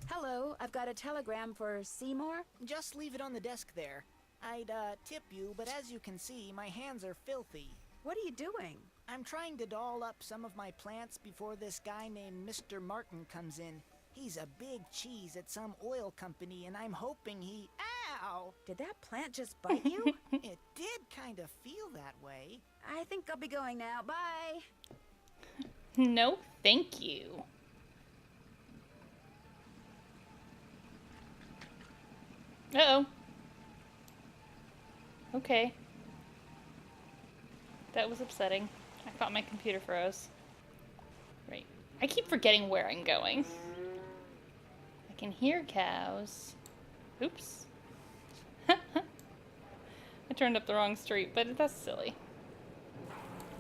Hello, I've got a telegram for Seymour. Just leave it on the desk there. I'd, tip you, but as you can see, my hands are filthy. What are you doing? I'm trying to doll up some of my plants before this guy named Mr. Martin comes in. He's a big cheese at some oil company, and I'm hoping he... Ow! Did that plant just bite you? It did kind of feel that way. I think I'll be going now. Bye! No, thank you. Uh-oh. Okay. That was upsetting. I thought my computer froze. Right. I keep forgetting where I'm going. I can hear cows. Oops. I turned up the wrong street, but that's silly.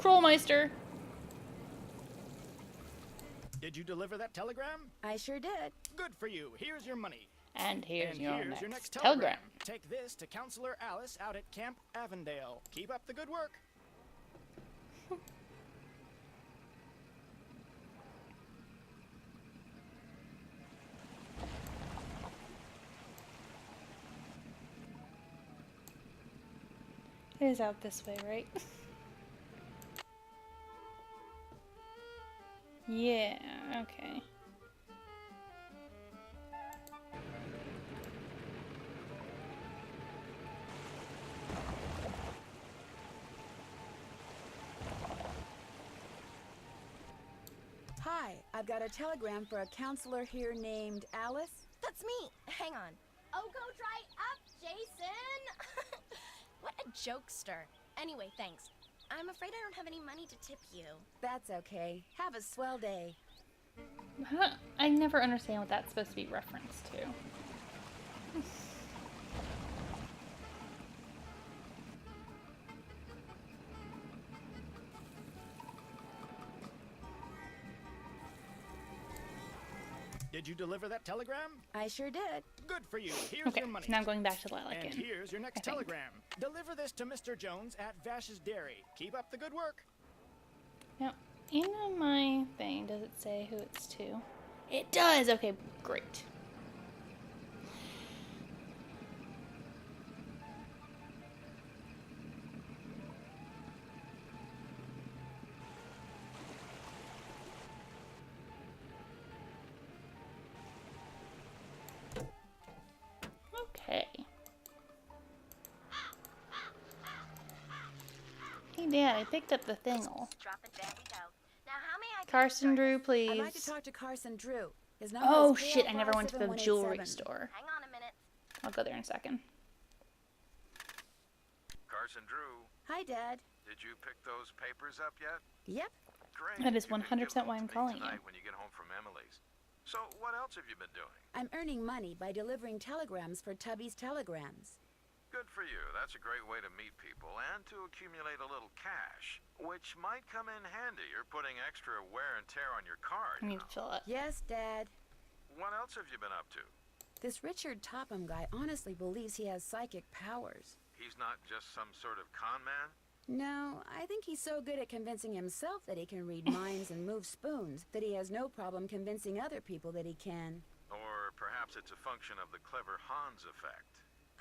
Krollmeister! Did you deliver that telegram? I sure did. Good for you. Here's your money. And here's your next telegram. Take this to Counselor Alice out at Camp Avondale. Keep up the good work. It is out this way, right? Yeah, okay. Hi, I've got a telegram for a counselor here named Alice. That's me. Hang on. Oh, go dry up, Jason! What a jokester. Anyway, thanks. I'm afraid I don't have any money to tip you. That's okay. Have a swell day. I never understand what that's supposed to be referenced to. Did you deliver that telegram? I sure did. Good for you. Here's Okay, your money. so now I'm going back to Lilac And Inn, here's your next I think. telegram. Deliver this to Mr. Jones at Vash's Dairy. Keep up the good work. Now, in my thing, does it say who it's to? It does! Okay, great. Okay. Hey, Dad, I picked up the thingle. Drop it, there we go. Now, how may I... Carson Drew, I'd please. like to talk to Carson Drew. His number Oh, is shit, I never went to the 305-7187. jewelry store. Hang on a minute. I'll go there in a second. Carson Drew. Hi, Dad. Did you pick those papers up yet? Yep. Great. That is You can 100% give them why I'm to me calling you. tonight when you get home from Emily's. So, what else have you been doing? I'm earning money by delivering telegrams for Tubby's Telegrams. Good for you. That's a great way to meet people and to accumulate a little cash, which might come in handy. You're putting extra wear and tear on your car, I you need know. to fill it. Yes, Dad. What else have you been up to? This Richard Topham guy honestly believes he has psychic powers. He's not just some sort of con man? No, I think he's so good at convincing himself that he can read minds and move spoons that he has no problem convincing other people that he can. Or perhaps it's a function of the clever Hans effect.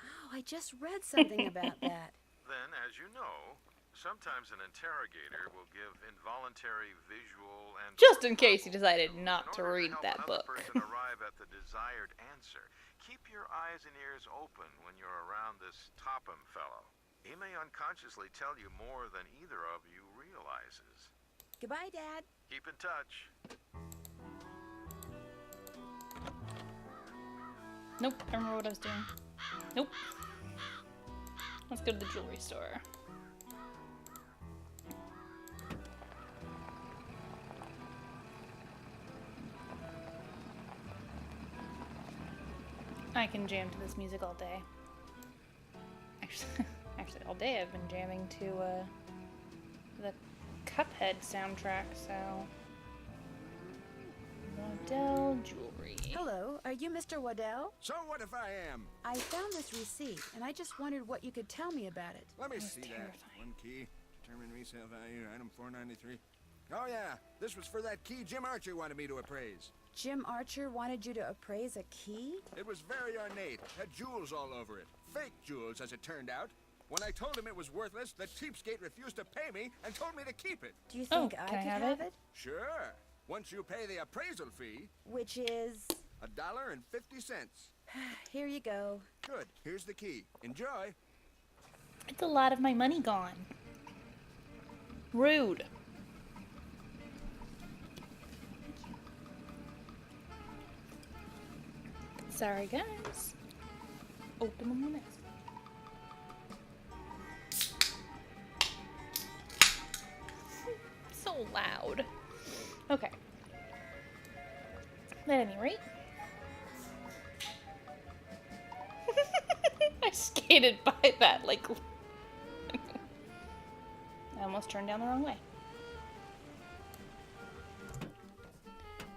Oh, I just read something about that. Then, as you know, sometimes an interrogator will give involuntary visual and... Just in case you decided not to read that book. person arrive at the desired answer. Keep your eyes and ears open when you're around this Topham fellow. He may unconsciously tell you more than either of you realizes. Goodbye, Dad. Keep in touch. Nope, I remember what I was doing. Nope. Let's go to the jewelry store. I can jam to this music all day. Actually, all day I've been jamming to the Cuphead soundtrack, so... Waddell Jewelry. Hello, are you Mr. Waddell? So what if I am? I found this receipt, and I just wondered what you could tell me about it. Let me That was see terrifying. that. One key, determine resale value, item 493. Oh yeah, this was for that key Jim Archer wanted me to appraise. Jim Archer wanted you to appraise a key? It was very ornate, had jewels all over it. Fake jewels, as it turned out. When I told him it was worthless, the cheapskate refused to pay me and told me to keep it. Do you think I can I could have it? Sure. Once you pay the appraisal fee, Which is... $1.50. Here you go. Good. Here's the key. Enjoy. It's a lot of my money gone. Rude. Sorry, guys. Open the minutes. So loud. Okay. At any rate. I skated by that like... I almost turned down the wrong way.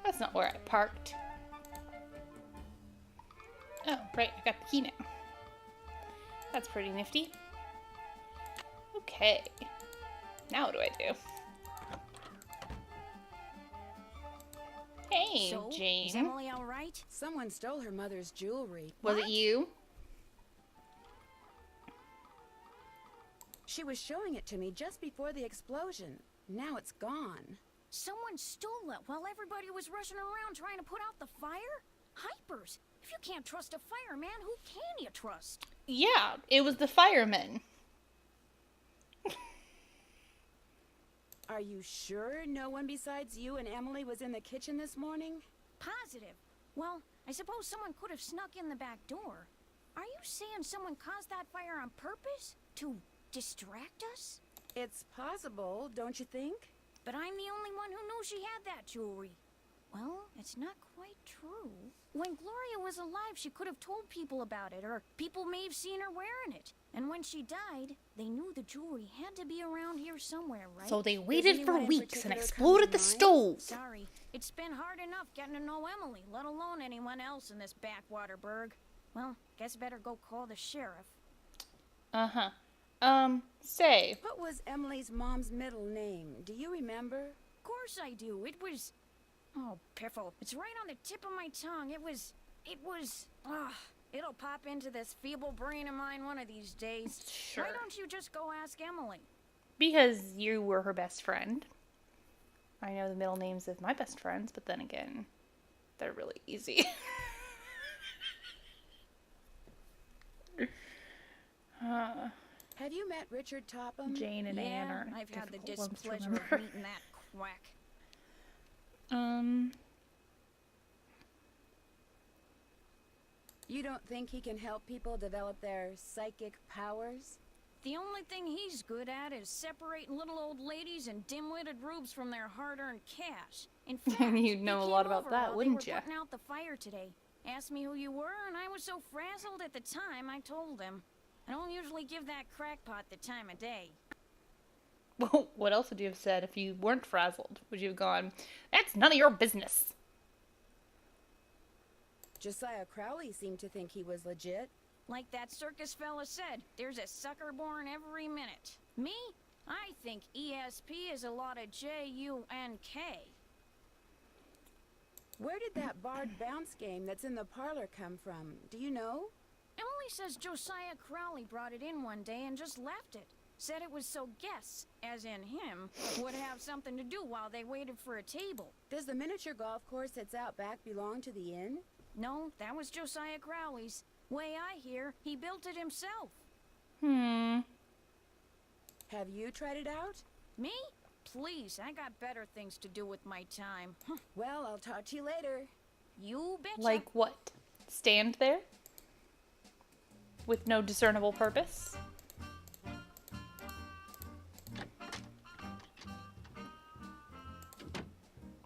That's not where I parked. Oh, right, I got the key now. That's pretty nifty. Okay. Now what do I do? Hey, So, is Jane. Emily all right? Someone stole her mother's jewelry. Was it you? She was showing it to me just before the explosion. Now it's gone. Someone stole it while everybody was rushing around trying to put out the fire? Hypers! If you can't trust a fireman, who can you trust? Yeah, it was the firemen. Are you sure no one besides you and Emily was in the kitchen this morning? Positive. Well, I suppose someone could have snuck in the back door. Are you saying someone caused that fire on purpose? To distract us? It's possible, don't you think? But I'm the only one who knew she had that jewelry. Well, it's not quite true. When Gloria was alive, she could have told people about it, or people may have seen her wearing it. And when she died, they knew the jewelry had to be around here somewhere, right? So they waited for anyone in weeks and particular exploded the come to stove. Sorry, it's been hard enough getting to know Emily, let alone anyone else in this backwater burg. Well, guess better go call the sheriff. Uh-huh. Say. What was Emily's mom's middle name? Do you remember? Of course I do. It was... Oh, piffle. It's right on the tip of my tongue. It was... it'll pop into this feeble brain of mine one of these days. Sure. Why don't you just go ask Emily? Because you were her best friend. I know the middle names of my best friends, but then again, they're really easy. Have you met Richard Topham? Jane and Anne are I've had the difficult ones to displeasure remember. of meeting that quack. You don't think he can help people develop their psychic powers? The only thing he's good at is separating little old ladies and dim-witted rubes from their hard-earned cash. In fact, You'd know a lot about that, wouldn't you? you? Putting out the fire today. Asked me who you were, and I was so frazzled at the time, I told him. I don't usually give that crackpot the time of day. Well, what else would you have said if you weren't frazzled? Would you have gone, that's none of your business? Josiah Crowley seemed to think he was legit. Like that circus fella said, there's a sucker born every minute. Me? I think ESP is a lot of J-U-N-K. Where did that barred bounce game that's in the parlor come from? Do you know? Emily says Josiah Crowley brought it in one day and just left it. Said it was so guests, as in him, would have something to do while they waited for a table. Does the miniature golf course that's out back belong to the inn? No, that was Josiah Crowley's. Way I hear, he built it himself. Have you tried it out? Me? Please, I got better things to do with my time. Well, I'll talk to you later. You betcha. Like what? Stand there? With no discernible purpose?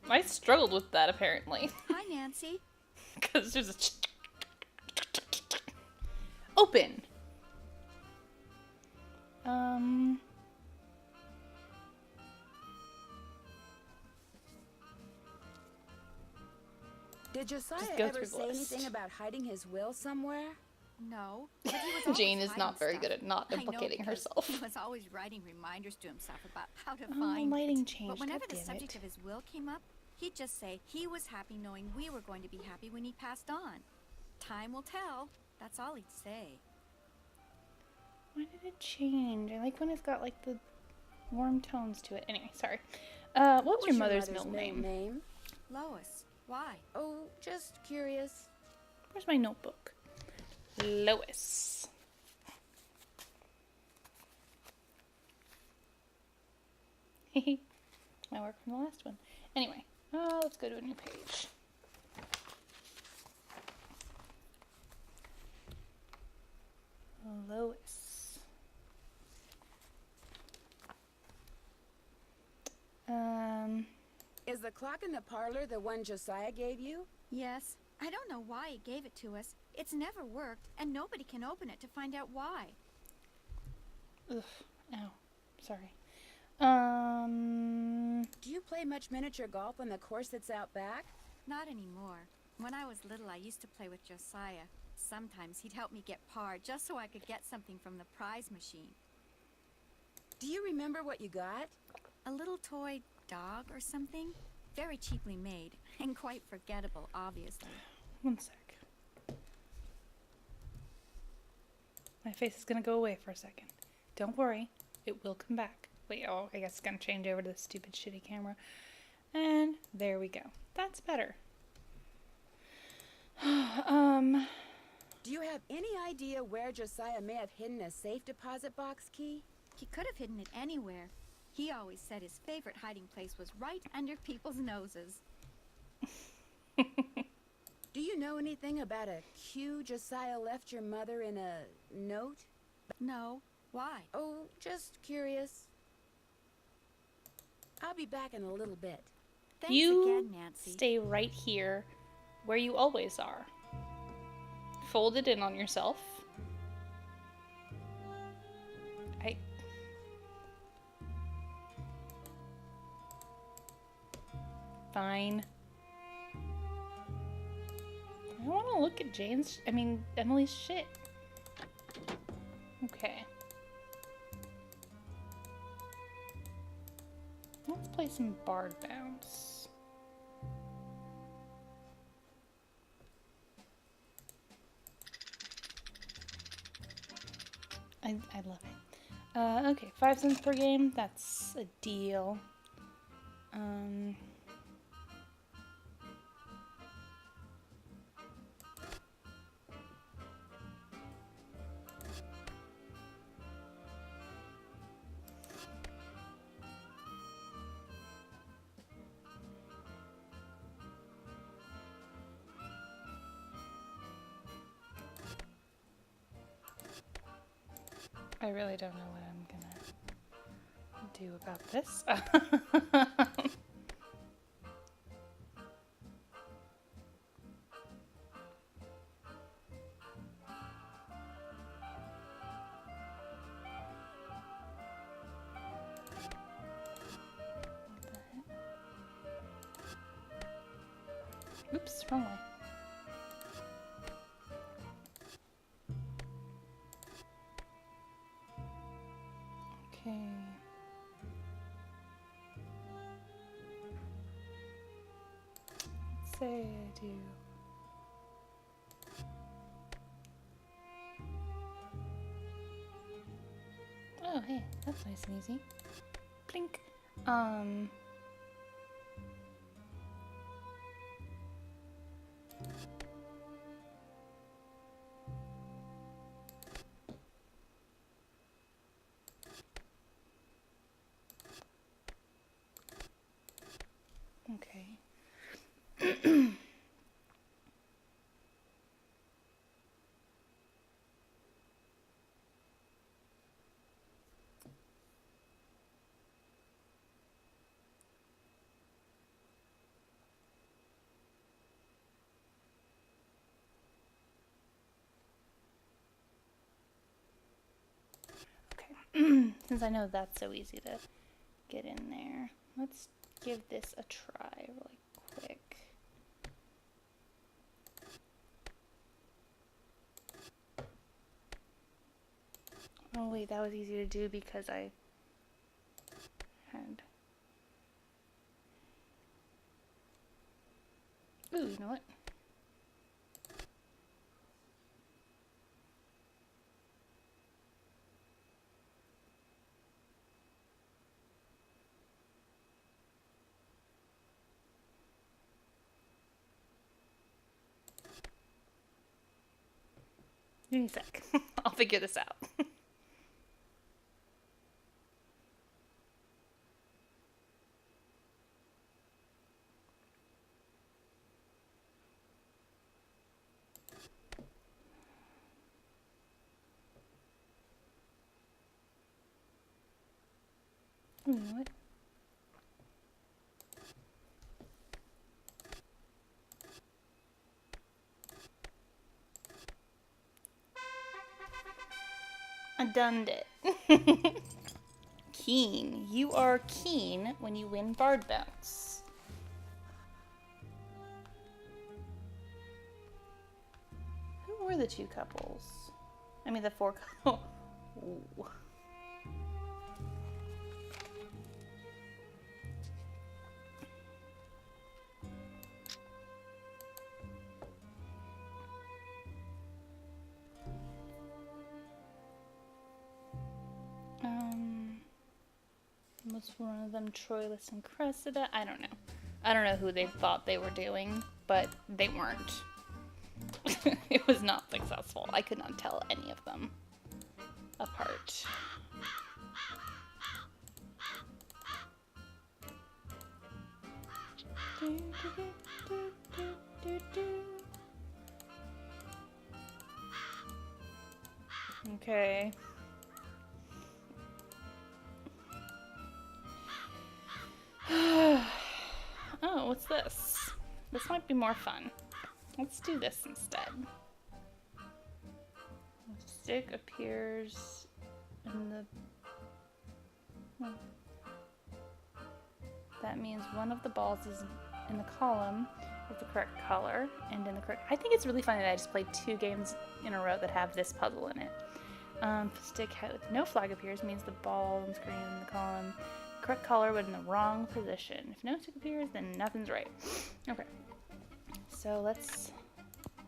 I struggled with that, apparently. Hi, Nancy. Because there's a... Open! Did Josiah Just go ever through the say list. anything about hiding his will somewhere? No. But he was always Jane is hiding not very stuff. good at not I know, implicating because herself. He was always writing reminders to himself about how to Oh, find lighting it. changed. But whenever God the damn subject it. of his will came up, he'd just say he was happy knowing we were going to be happy when he passed on. Time will tell. That's all he'd say. Why did it change? I like when it's got like the warm tones to it. Anyway, sorry. What was your mother's middle name? Lois. Why? Oh, just curious. Where's my notebook? Lois. My work from the last one. Anyway, let's go to a new page. Lois. Is the clock in the parlor the one Josiah gave you? Yes. I don't know why he gave it to us. It's never worked, and nobody can open it to find out why. Ugh. Ow. Sorry. Do you play much miniature golf on the course that's out back? Not anymore. When I was little, I used to play with Josiah. Sometimes he'd help me get par just so I could get something from the prize machine. Do you remember what you got? A little toy dog or something? Very cheaply made, and quite forgettable, obviously. One sec. My face is gonna go away for a second. Don't worry, it will come back. Wait, oh, I guess it's gonna change over to the stupid shitty camera. And there we go. That's better. Do you have any idea where Josiah may have hidden a safe deposit box key? He could have hidden it anywhere. He always said his favorite hiding place was right under people's noses. Do you know anything about a cue Josiah left your mother in a note? No. Why? Oh, just curious. I'll be back in a little bit. Thanks You again, Nancy. stay right here where you always are. Fold it in on yourself. Fine. I don't want to look at Emily's shit. Okay. Let's play some Bard Bounce. I love it. Okay, 5 cents per game. That's a deal. I really don't know what I'm gonna do about this. Oops, wrong way. Okay. Let's say I do. Oh, hey, that's nice and easy. Blink. Okay. Okay. Since I know that's so easy to get in there, let's give this a try really quick. Oh wait, that was easy to do because I had... Ooh, you know what? Give me a sec. I'll figure this out. You know what? I done it. Keen. You are keen when you win Bard Bounce. Who were the two couples? I mean the four couples. Ooh. Was one of them Troilus and Cressida? I don't know. I don't know who they thought they were doing, but they weren't. It was not successful. I could not tell any of them apart. Okay. Oh, what's this? This might be more fun. Let's do this instead. The stick appears in the... Oh. That means one of the balls is in the column with the correct color and in the correct... I think it's really funny that I just played 2 games in a row that have this puzzle in it. Stick with no flag appears means the ball on the screen in the column. Correct color but in the wrong position. If no stick appears, then nothing's right. Okay. So let's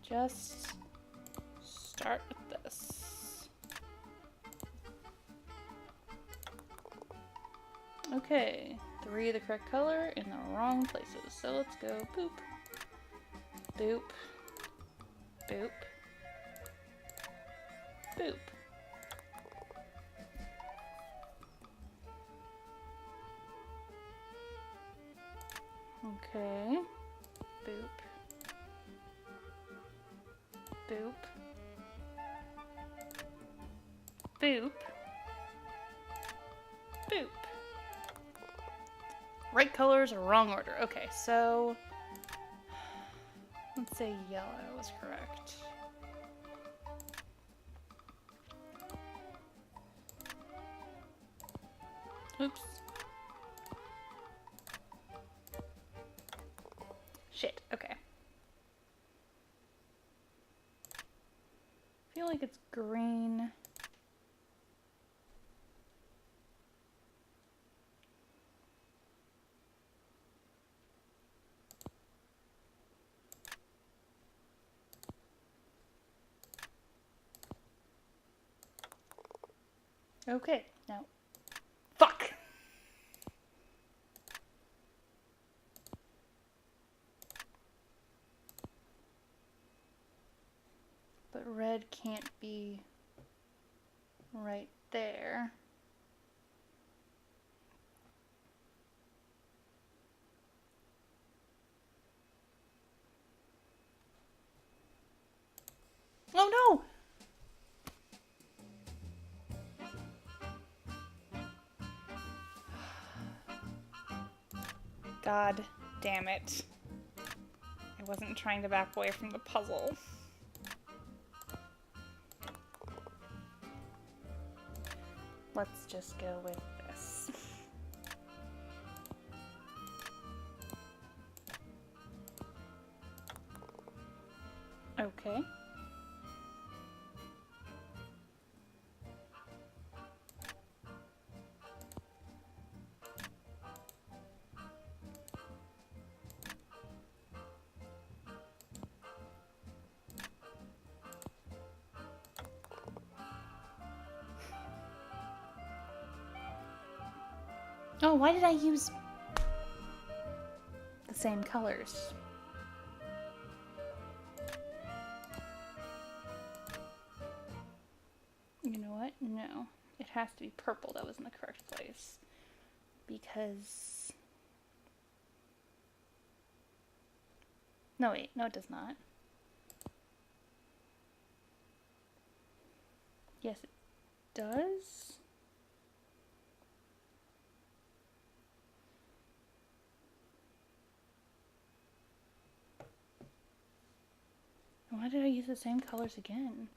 just start with this. Okay. 3 the correct color in the wrong places. So let's go boop. Boop. Boop. Boop. Okay. Boop. Boop. Boop. Boop. Right colors, wrong order. Okay, so let's say yellow is correct. Oops. Shit, okay. I feel like it's green. Okay, now. Fuck! But red can't be right there. Oh no! God damn it. I wasn't trying to back away from the puzzle. Let's just go with this. Okay. Oh, why did I use the same colors? You know what? No. It has to be purple that was in the correct place. Because... No, wait. No, it does not. Yes, it does. Why did I use the same colors again?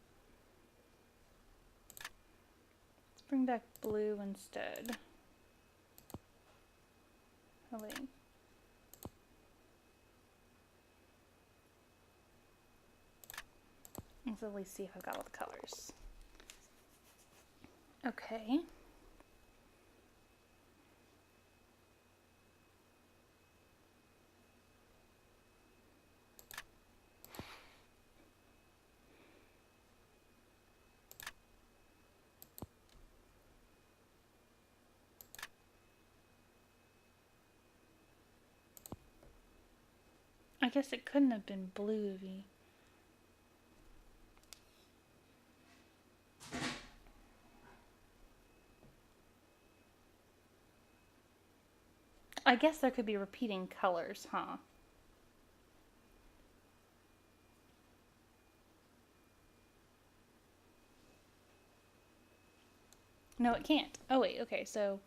Let's bring back blue instead. Oh wait. Let's at least see if I've got all the colors. Okay. I guess it couldn't have been blue. I guess there could be repeating colors, huh? No, it can't. Oh wait, okay, so...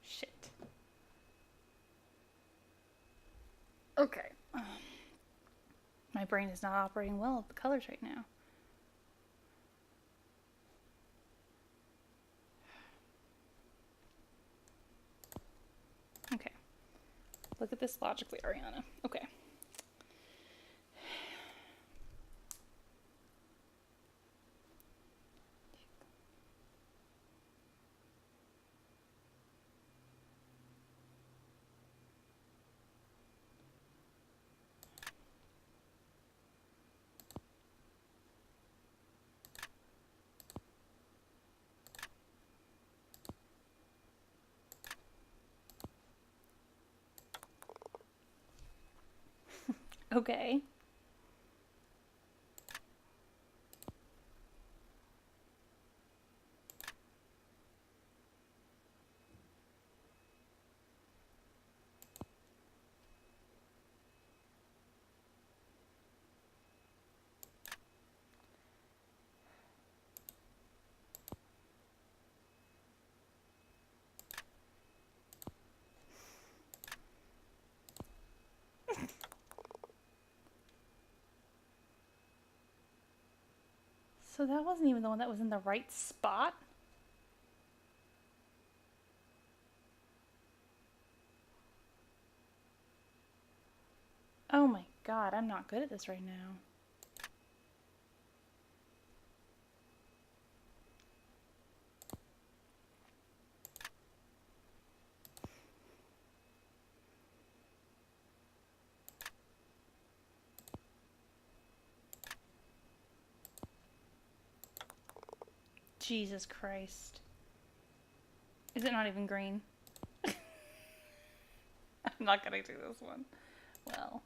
Shit. Okay. My brain is not operating well with the colors right now. Okay. Look at this logically, Ariana. Okay. Okay. So that wasn't even the one that was in the right spot? Oh my god, I'm not good at this right now. Jesus Christ. Is it not even green? I'm not gonna do this one. Well,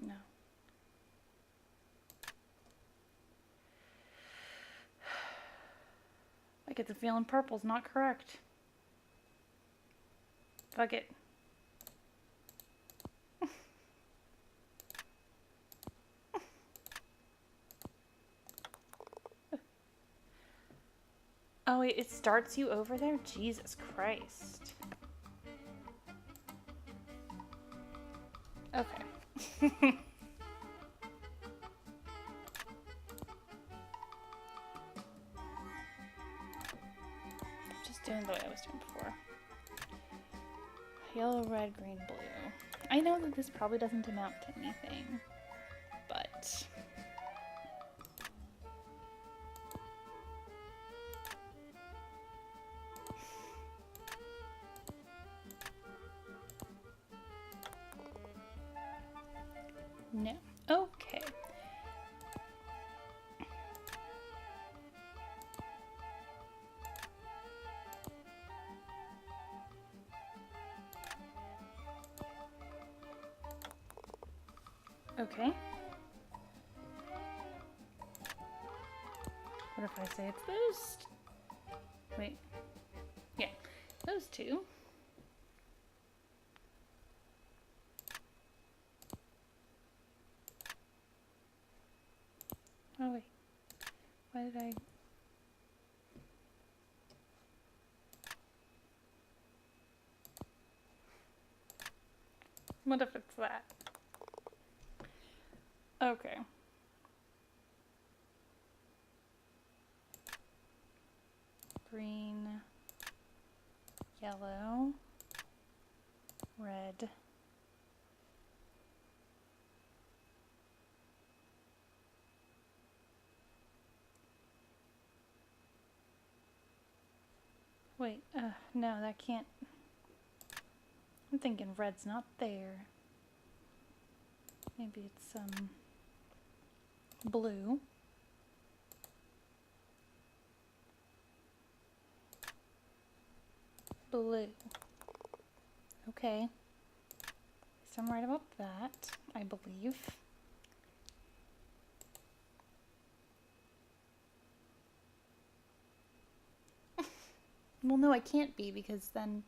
no. I get the feeling purple's not correct. Fuck it. Oh wait, it starts you over there? Jesus Christ. Okay. Just doing the way I was doing before. Yellow, red, green, blue. I know that this probably doesn't amount to anything, but... No. Okay. Okay. What if I say it's those? Wait. Yeah. Those two. Oh wait, why did I... What if it's that? Okay. Green, yellow, red, wait, no, that can't... I'm thinking red's not there. Maybe it's, blue. Blue. Okay. So I'm right about that, I believe. Well, no, I can't be because then...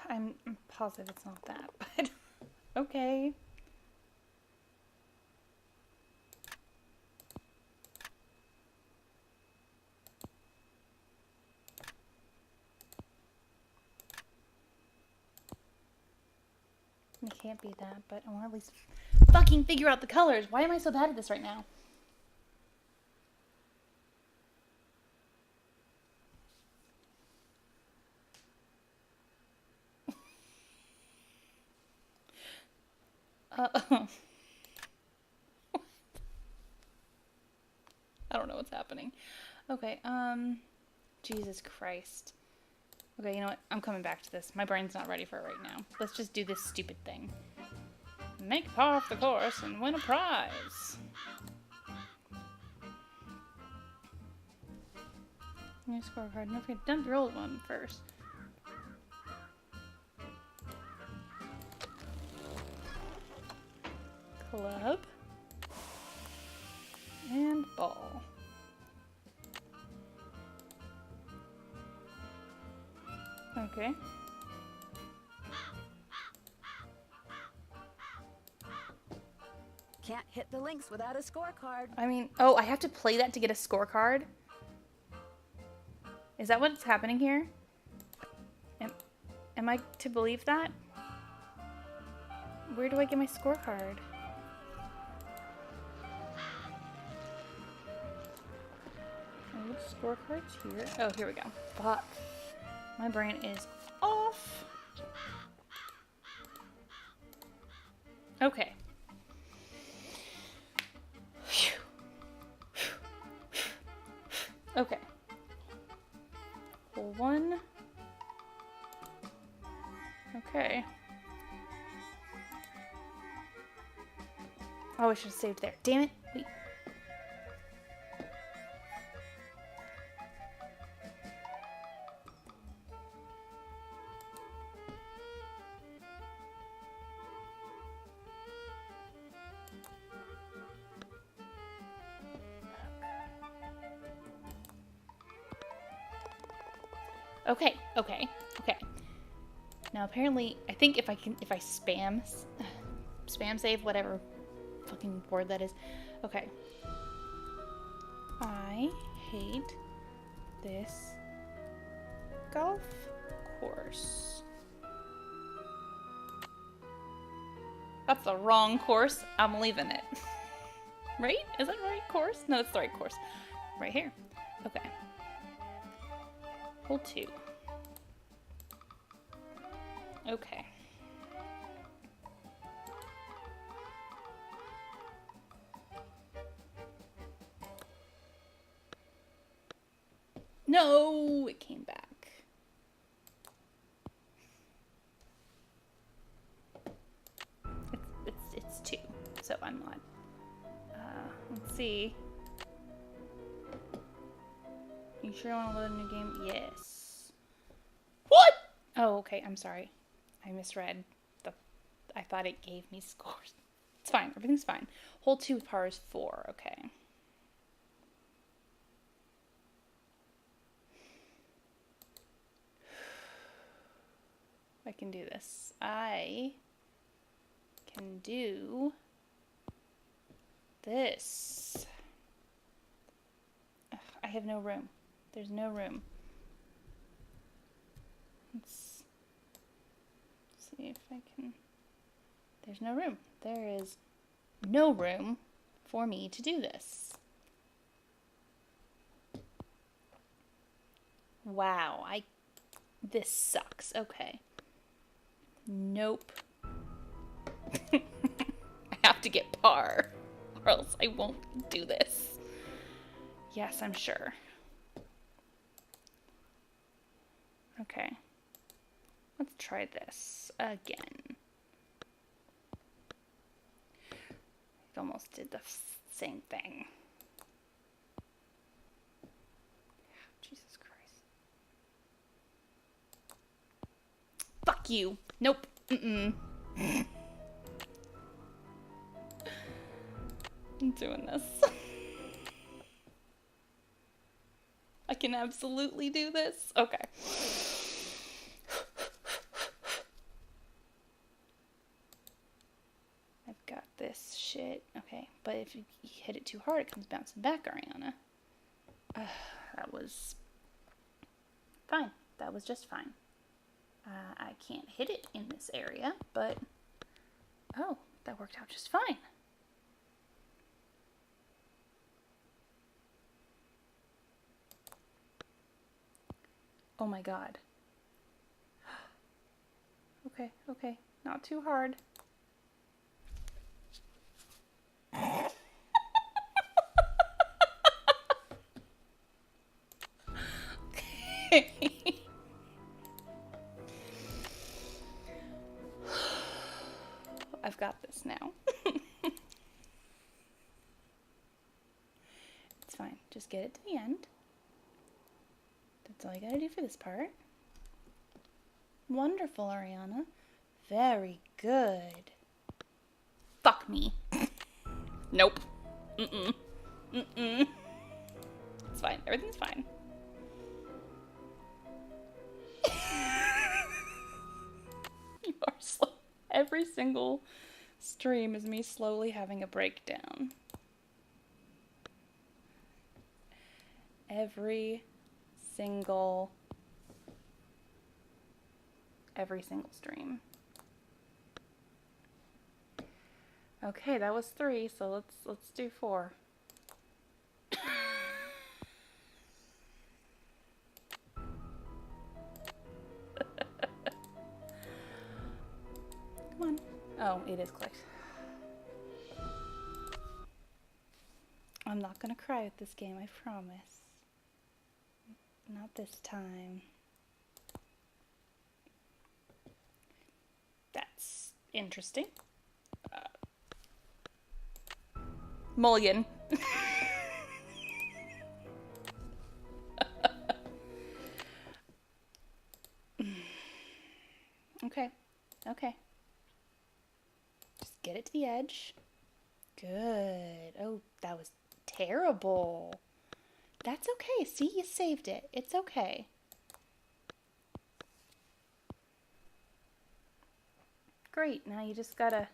I'm positive it's not that, but okay. It can't be that, but I want to at least fucking figure out the colors. Why am I so bad at this right now? I don't know what's happening. Okay, Jesus Christ. Okay, you know what? I'm coming back to this. My brain's not ready for it right now. Let's just do this stupid thing. Make par off the course and win a prize. New scorecard. Don't forget to dump your old one first. Club. And ball. Okay. Can't hit the links without a scorecard. I mean, oh, I have to play that to get a scorecard? Is that what's happening here? Am I to believe that? Where do I get my scorecard? Scorecards here. Oh, here we go. Fuck. My brain is off. Okay. Okay. Hole 1. Okay. Oh, I should have saved there. Damn it. Wait. Okay, okay, okay. Now apparently, I think if I spam save, whatever fucking word that is. Okay. I hate this golf course. That's the wrong course. I'm leaving it. Right? Is that the right course? No, that's the right course. Right here. Okay. Hole 2. Okay. No, it came back. It's 2, so I'm not. Let's see. You sure want to load a new game? Yes. What? Oh, okay. I'm sorry. I misread. I thought it gave me scores. It's fine. Everything's fine. Hole 2 par is 4. Okay. I can do this. I can do this. Ugh, I have no room. There's no room. Let's see if I can. There's no room. There is no room for me to do this. Wow, this sucks. Okay. Nope. I have to get par, or else I won't do this. Yes, I'm sure. Okay. Let's try this again. I almost did the same thing. Jesus Christ. Fuck you. Nope. Mm-mm. I'm doing this. I can absolutely do this. Okay. I've got this shit. Okay, but if you hit it too hard, it comes bouncing back, Ariana. That was fine. That was just fine. I can't hit it in this area, but oh, that worked out just fine. Oh my god. Okay, okay. Not too hard. I've got this now. It's fine. Just get it to the end. That's all you gotta do for this part. Wonderful, Ariana. Very good. Fuck me. Nope. Mm-mm. Mm-mm. It's fine. Everything's fine. You are slow. Every single stream is me slowly having a breakdown. Every single stream. Okay, that was 3, so let's do 4. Come on. Oh, it is clicked. I'm not gonna cry at this game, I promise. Not this time. That's interesting. Mulligan. Okay. Okay. Just get it to the edge. Good. Oh, that was terrible. That's okay. See, you saved it. It's okay. Great. Now you just gotta...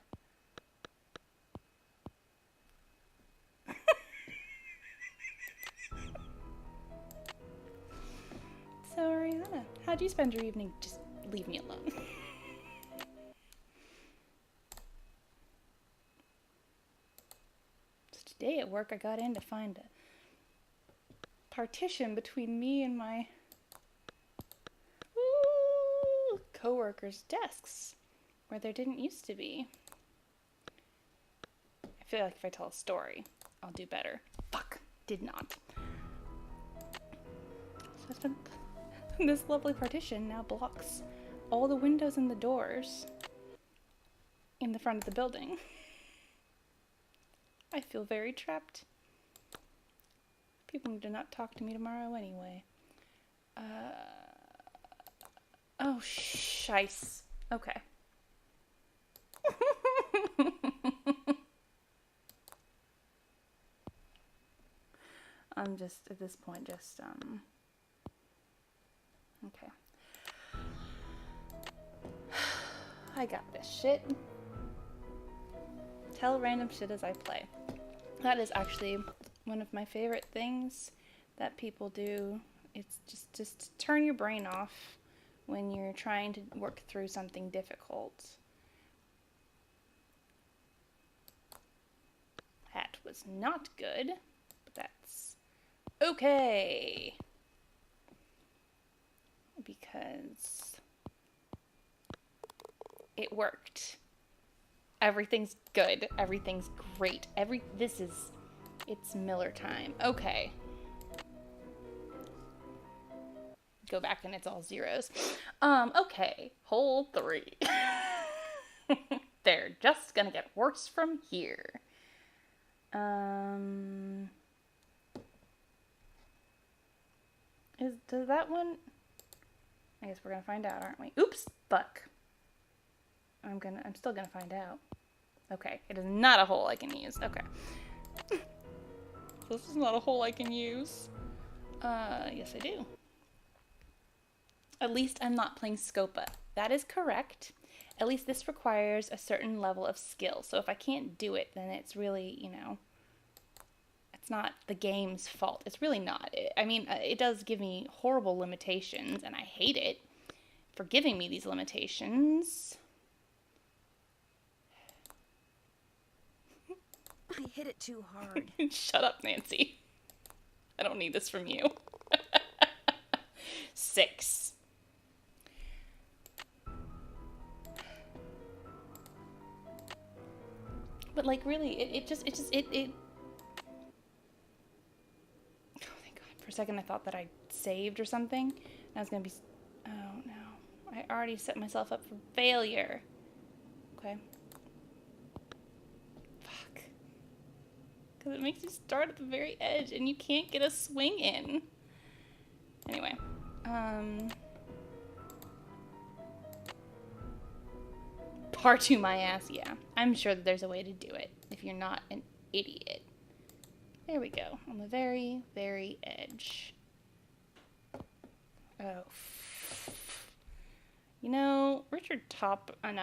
So, Ariana, how'd you spend your evening? Just leave me alone. So today at work, I got in to find a partition between me and my co-workers' desks, where there didn't used to be. I feel like if I tell a story, I'll do better. Fuck, did not. So I spent... This lovely partition now blocks all the windows and the doors in the front of the building. I feel very trapped. People need to not talk to me tomorrow anyway. Oh, shice. Okay. I'm just, at this point, just, okay. I got this shit. Tell random shit as I play. That is actually one of my favorite things that people do. It's just turn your brain off when you're trying to work through something difficult. That was not good, but that's okay. Because it worked. Everything's good. Everything's great. It's Miller time. Okay. Go back and it's all zeros. Okay. Hole 3. They're just gonna get worse from here. Does that one... I guess we're gonna find out, aren't we? Oops! Fuck. I'm still gonna find out. Okay, it is not a hole I can use. Okay. This is not a hole I can use. Yes I do. At least I'm not playing Scopa. That is correct. At least this requires a certain level of skill. So if I can't do it, then it's really, you know, it's not the game's fault. It's really not. I mean, it does give me horrible limitations, and I hate it for giving me these limitations. I hit it too hard. Shut up, Nancy. I don't need this from you. 6. But like really, it oh thank God. For a second I thought that I saved or something. And I was gonna be, oh no. I already set myself up for failure. Okay. Fuck. Because it makes you start at the very edge and you can't get a swing in. Anyway. Par to my ass, yeah. I'm sure that there's a way to do it if you're not an idiot. There we go. On the very, very edge. Oh. You know, no,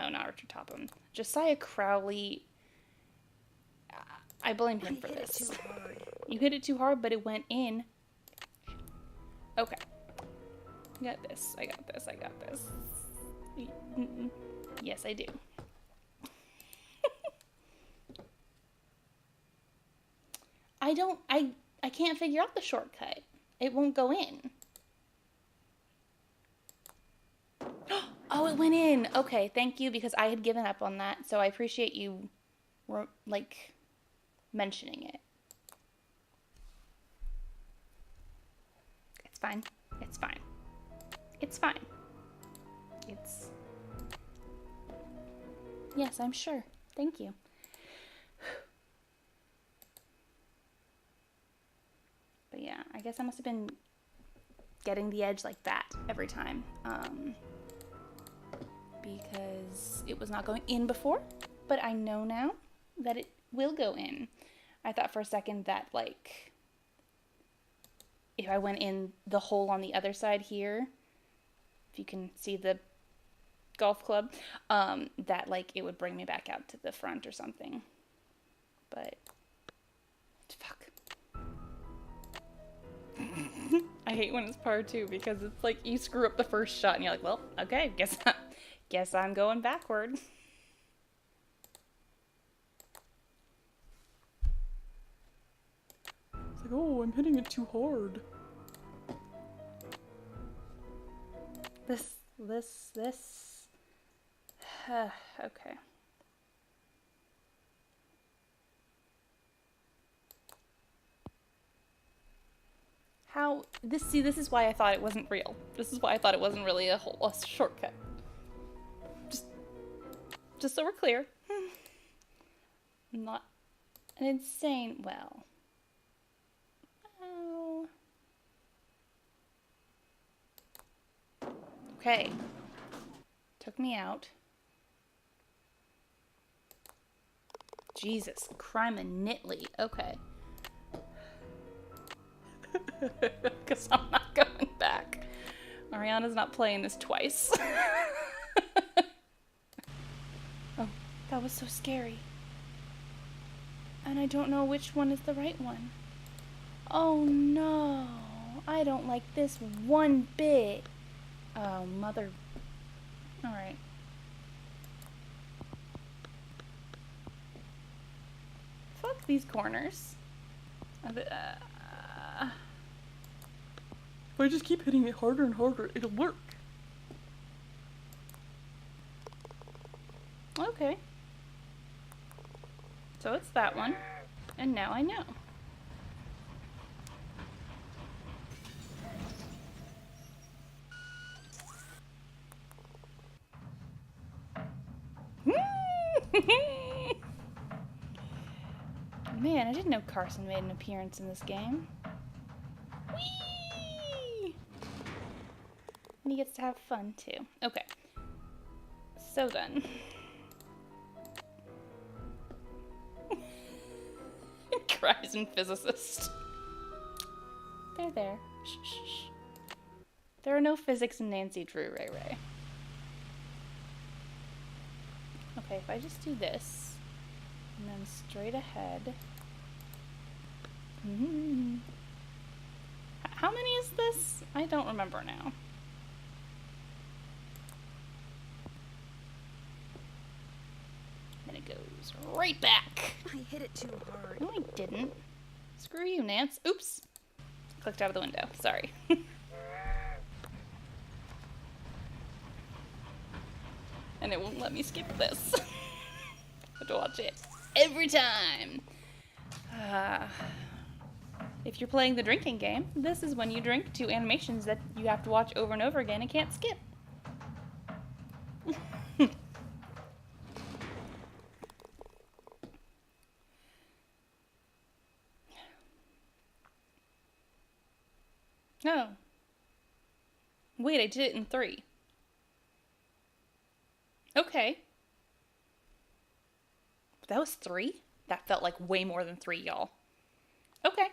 not Richard Topham. Josiah Crowley, I blame him for this. Too hard. You hit it too hard, but it went in. Okay. I got this. Yes, I do. I can't figure out the shortcut. It won't go in. Oh, it went in. Okay, thank you, because I had given up on that, so I appreciate you, like, mentioning it. It's fine. It's fine. It's fine. It's... Yes, I'm sure. Thank you. But yeah, I guess I must have been getting the edge like that every time. Because it was not going in before, but I know now that it will go in. I thought for a second that, like, if I went in the hole on the other side here, if you can see the golf club, that, like, it would bring me back out to the front or something. But, fuck. I hate when it's par 2 because it's like you screw up the first shot and you're like, well, okay, guess I'm going backward. It's like, oh, I'm hitting it too hard. This. Okay. This is why I thought it wasn't real. This is why I thought it wasn't really a shortcut. Just so we're clear. I'm not an insane, well. Oh. Okay. Took me out. Jesus, crime and Nitley. Okay. Because I'm not going back. Ariana's not playing this twice. Oh, that was so scary. And I don't know which one is the right one. Oh no, I don't like this one bit. Oh, mother. Alright. Fuck these corners. If I just keep hitting it harder and harder, it'll work. Okay. So it's that one. And now I know. Man, I didn't know Carson made an appearance in this game. Whee! And he gets to have fun too. Okay. So then. Cries and physicist. They're there. Shh, shh, shh. There are no physics in Nancy Drew, Ray Ray. Okay, if I just do this, and then straight ahead. How many is this? I don't remember now. Then it goes right back. I hit it too hard. No, I didn't. Screw you, Nance. Oops. Clicked out of the window. Sorry. And it won't let me skip this. Have to watch it. Every time. If you're playing the drinking game, this is when you drink 2 animations that you have to watch over and over again and can't skip. Oh. Wait, I did it in 3. Okay. That was 3? That felt like way more than 3, y'all. Okay.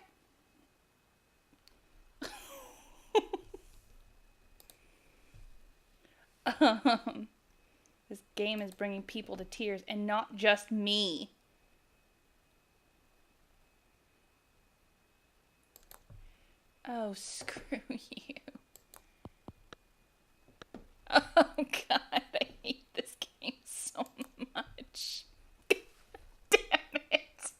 This game is bringing people to tears, and not just me. Oh, screw you. Oh, God, I hate this game so much. Damn it.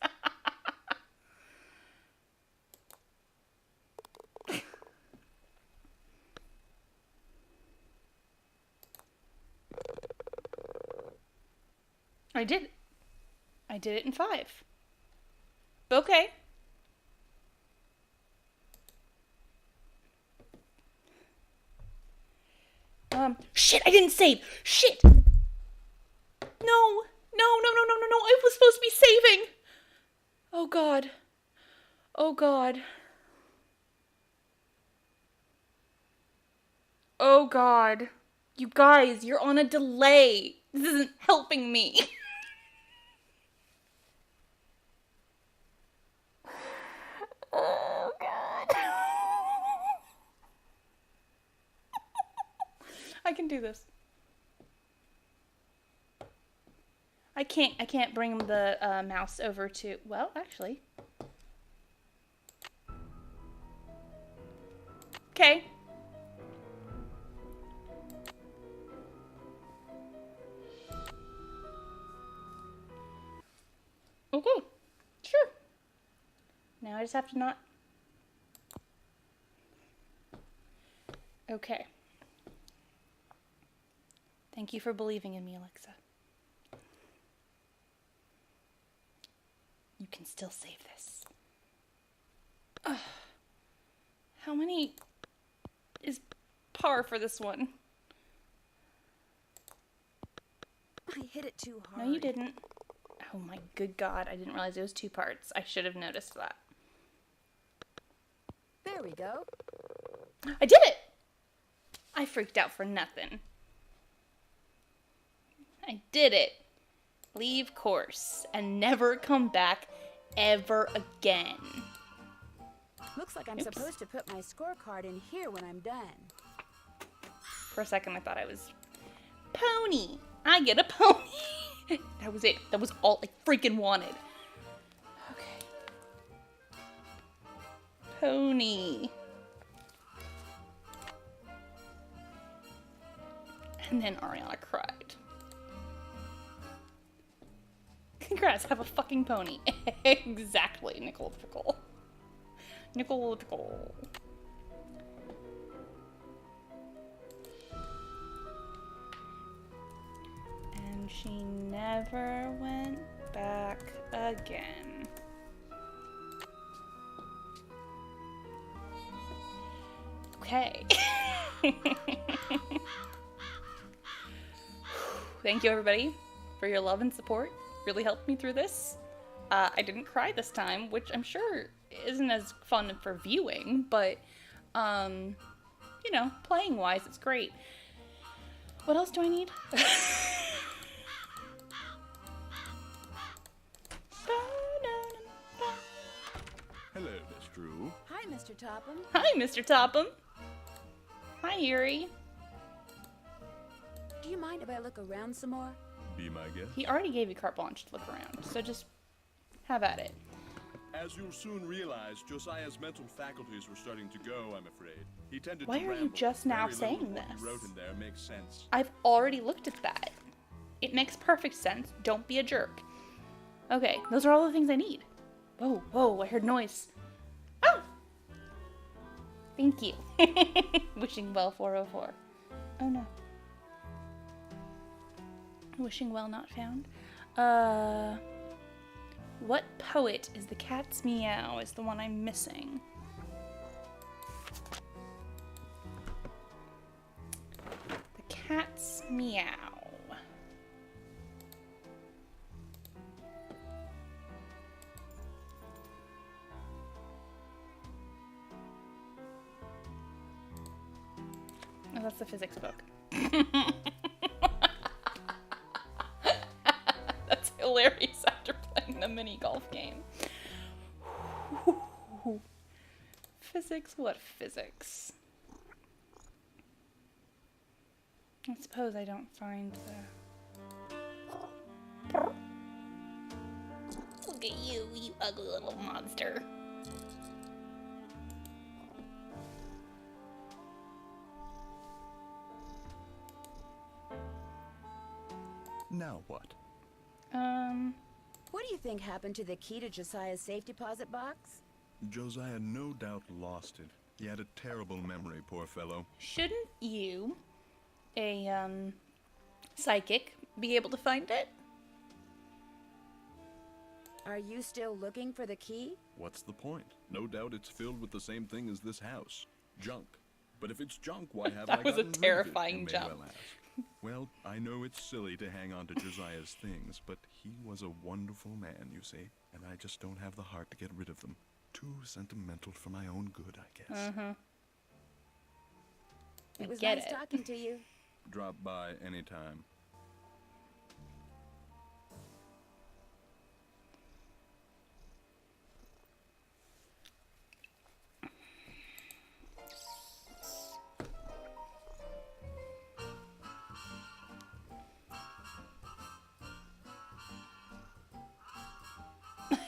I did it in 5. Okay. Shit, I didn't save. Shit. No. I was supposed to be saving. Oh, God. Oh, God. Oh, God. You guys, you're on a delay. This isn't helping me. Oh, God. I can do this. I can't bring the mouse over to, well, actually. Okay. Okay. Sure. Now I just have to not. Okay. Thank you for believing in me, Alexa. You can still save this. Ugh. How many is par for this one? I hit it too hard. No, you didn't. Oh my good God, I didn't realize it was 2 parts. I should have noticed that. There we go. I did it! I freaked out for nothing. I did it. Leave course and never come back ever again. Looks like I'm supposed to put my scorecard in here when I'm done. For a second I thought I was... Pony! I get a pony! That was it. That was all I freaking wanted. Okay. Pony. And then Ariana cried. Congrats, have a fucking pony. Exactly, Nicole Pickle. Nicole Pickle. And she never went back again. Okay. Thank you, everybody, for your love and support. Really helped me through this. I didn't cry this time, which I'm sure isn't as fun for viewing, but, you know, playing-wise, it's great. What else do I need? Hello, Miss Drew. Hi, Mr. Topham. Hi, Mr. Topham. Hi, Yuri. Do you mind if I look around some more? Be my guest. He already gave you carte blanche to look around, so just have at it. As you'll soon realize, Josiah's mental faculties were starting to go, I'm afraid. He tended Why to are you ramble. just now Very little saying of what this? He wrote in there makes sense. I've already looked at that. It makes perfect sense. Don't be a jerk. Okay, those are all the things I need. Whoa, whoa, I heard noise. Oh! Thank you. Wishing well 404. Oh no. Wishing well not found. What poet is the cat's meow is the one I'm missing. The cat's meow. Oh, that's the physics book. That's hilarious after playing the mini golf game. Physics? What physics? I suppose I don't find the... Look at you, you ugly little monster. Now what? What do you think happened to the key to Josiah's safe deposit box? Josiah no doubt lost it. He had a terrible memory, poor fellow. Shouldn't you, a, psychic, be able to find it? Are you still looking for the key? What's the point? No doubt it's filled with the same thing as this house. Junk. But if it's junk, why have I That was a gotten rid of it, terrifying you may jump. well ask. Well, I know it's silly to hang on to Josiah's things, but he was a wonderful man, you see, and I just don't have the heart to get rid of them. Too sentimental for my own good, I guess. Uh-huh. It was nice talking to you. Drop by anytime.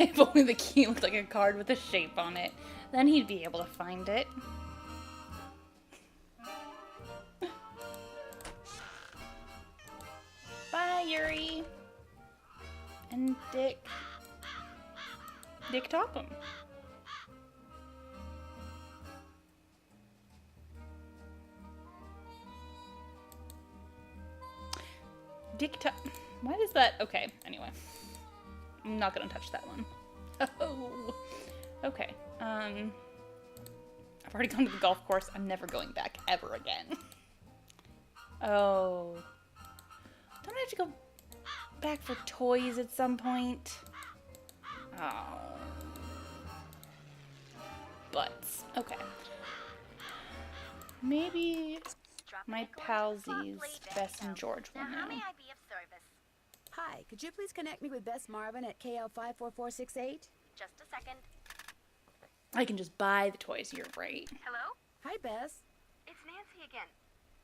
If only the key looked like a card with a shape on it, then he'd be able to find it. Bye, Yuri. And Dick. Dick Topham. Dick Top. Why does that? Okay, anyway. I'm not gonna touch that one. Oh. Okay. I've already gone to the golf course. I'm never going back ever again. Oh. Don't I have to go back for toys at some point? Oh. Butts. Okay. Maybe my palsies, Bess and George, will know. How may I be of service? Hi, could you please connect me with Bess Marvin at KL54468? Just a second. I can just buy the toys, you're right. Hello? Hi, Bess. It's Nancy again.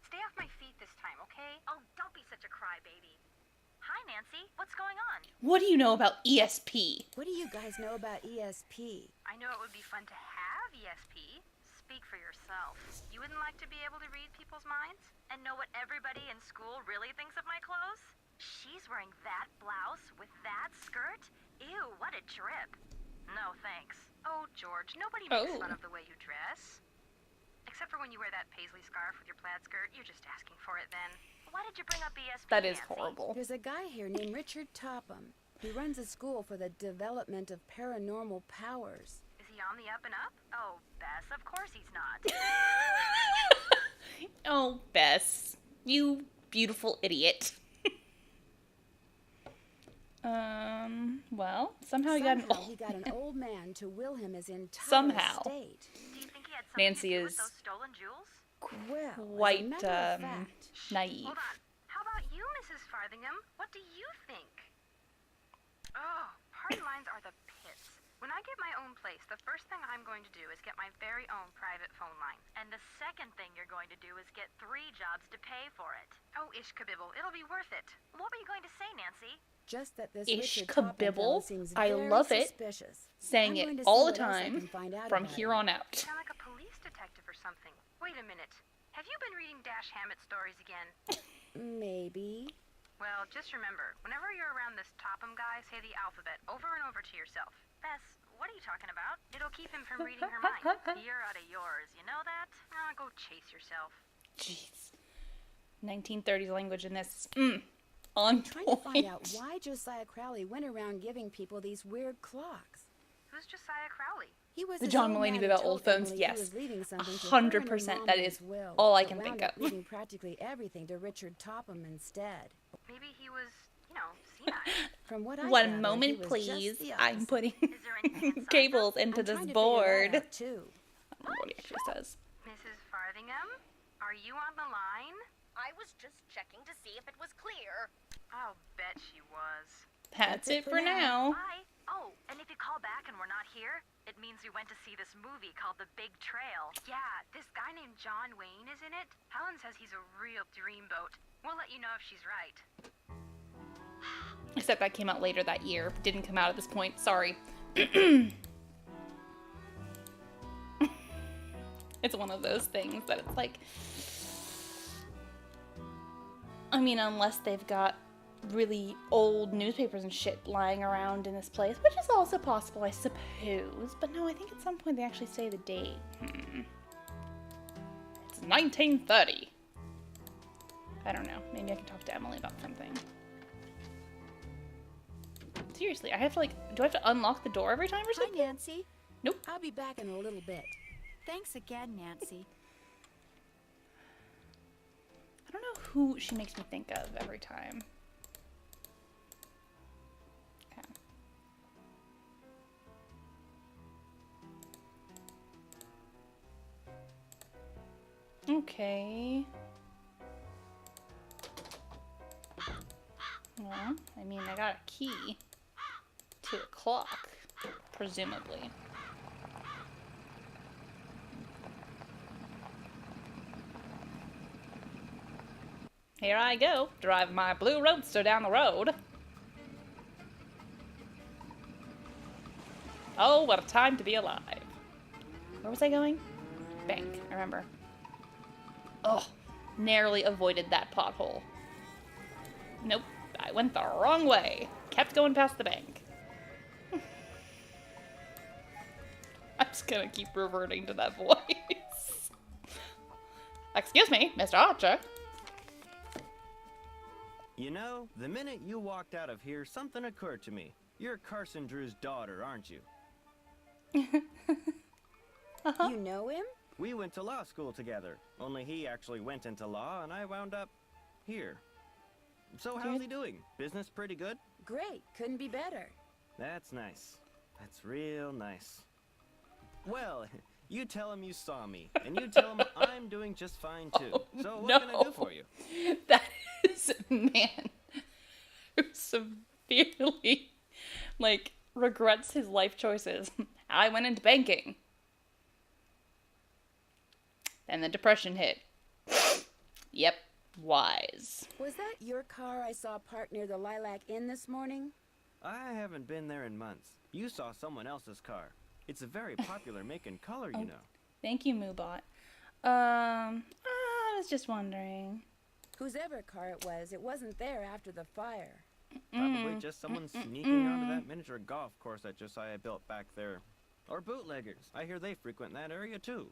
Stay off my feet this time, okay? Oh, don't be such a crybaby. Hi, Nancy. What's going on? What do you know about ESP? What do you guys know about ESP? I know it would be fun to have ESP. Speak for yourself. You wouldn't like to be able to read people's minds? And know what everybody in school really thinks of my clothes? She's wearing that blouse with that skirt? Ew, what a trip. No, thanks. Oh, George, nobody makes fun of the way you dress. Except for when you wear that paisley scarf with your plaid skirt. You're just asking for it then. Why did you bring up ESP, That is Nancy? horrible. There's a guy here named Richard Topham. He runs a school for the development of paranormal powers. Is he on the up and up? Oh, Bess, of course he's not. Oh, Bess. You beautiful idiot. Well, somehow he got an old man to will him his entire Somehow. estate. Do you think he had something Nancy to do is with those stolen jewels? Well, as a quite matter of fact, naive. Hold on. How about you, Mrs. Farthingham? What do you think? Oh, party lines are the pits. When I get my own place, the first thing I'm going to do is get my very own private phone line. And the second thing you're going to do is get 3 jobs to pay for it. Oh, ish kabibble, it'll be worth it. What were you going to say, Nancy? just that this Ish Richard Topham fellow kabibble. seems I very love it. suspicious. Saying I'm going it to all see the what else I time can find out from about here him. on out. You sound like a police detective or something. Wait a minute. Have you been reading Dash Hammett stories again? Maybe. Well, just remember, whenever you're around this Topham guy, say the alphabet over and over to yourself. Bess, what are you talking about? It'll keep him from reading her mind. You're out of yours, you know that? Go chase yourself. Jeez. 1930s language in this. On Trying to find out point. why Josiah Crowley went around giving people these weird clocks. Who's Josiah Crowley? He was The this John old Mulaney man bit who about old told phones, Emily yes. he was leaving something to her and her 100%, mom that in is his will, all I but can wound think up of. leaving practically everything to Richard Topham instead. Maybe he was, you know, senile. From what I One gathered, moment, he was please. just the I'm opposite. putting Is there anything inside cables them? into I'm this trying to figure that board. out, too. I don't know what he actually says. Mrs. Farthingham? Are you on the line? I was just checking to see if it was clear. I'll bet she was. That's it for now. Bye. Oh, and if you call back and we're not here, it means we went to see this movie called The Big Trail. Yeah, this guy named John Wayne is in it. Helen says he's a real dreamboat. We'll let you know if she's right. Except that came out later that year. Didn't come out at this point. Sorry. It's one of those things that it's like... I mean, unless they've got really old newspapers and shit lying around in this place, which is also possible, I suppose. But no, I think at some point they actually say the date. It's 1930. I don't know. Maybe I can talk to Emily about something. Seriously, I have to do I have to unlock the door every time or something? Hi, Nancy. Nope. I'll be back in a little bit. Thanks again, Nancy. I don't know who she makes me think of every time. Okay. Well, I mean, I got a key to a clock, presumably. Here I go, driving my blue roadster down the road. Oh, what a time to be alive. Where was I going? Bank, I remember. Oh, narrowly avoided that pothole. Nope, I went the wrong way. Kept going past the bank. I'm just gonna keep reverting to that voice. Excuse me, Mr. Archer. You know, the minute you walked out of here, something occurred to me. You're Carson Drew's daughter, aren't you? You know him? We went to law school together. Only he actually went into law, and I wound up here. So how's he doing? Business pretty good? Great. Couldn't be better. That's nice. That's real nice. Well, you tell him you saw me, and you tell him I'm doing just fine too. So what can I do for you? That is a man who severely, regrets his life choices. I went into banking. Then the depression hit. Yep, wise. Was that your car I saw parked near the Lilac Inn this morning? I haven't been there in months. You saw someone else's car. It's a very popular make and color, you know. Thank you, Moobot. I was just wondering. Whose ever car it wasn't there after the fire. Probably just someone sneaking onto that miniature golf course that Josiah built back there. Or bootleggers. I hear they frequent that area too.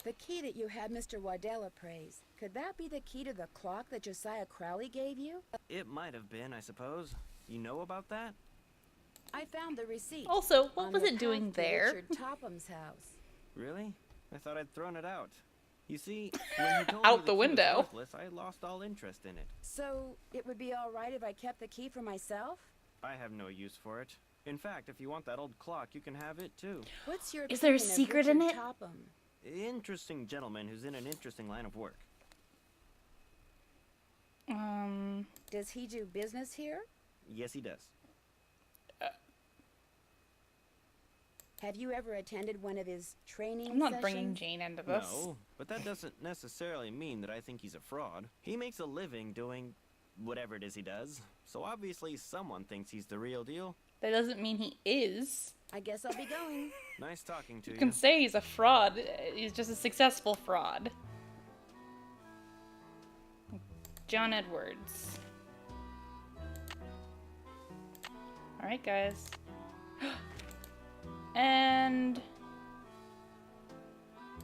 The key that you had Mr. Waddell appraise, could that be the key to the clock that Josiah Crowley gave you? It might have been, I suppose. You know about that? I found the receipt. Also, what on was the it doing path to there? Richard Topham's house. Really? I thought I'd thrown it out. You see, when he told Out me the key was window. worthless, I lost all interest in it. So, it would be all right if I kept the key for myself? I have no use for it. In fact, if you want that old clock, you can have it too. What's your Is there a opinion of secret in Richard it? Topham? Interesting gentleman who's in an interesting line of work. Does he do business here? Yes, he does. Have you ever attended one of his training I'm not sessions? bringing Jane into this. No, but that doesn't necessarily mean that I think he's a fraud. He makes a living doing whatever it is he does, so obviously someone thinks he's the real deal. That doesn't mean he is. I guess I'll be going. Nice talking to you. You can say he's a fraud. He's just a successful fraud. John Edwards. Alright, guys. And...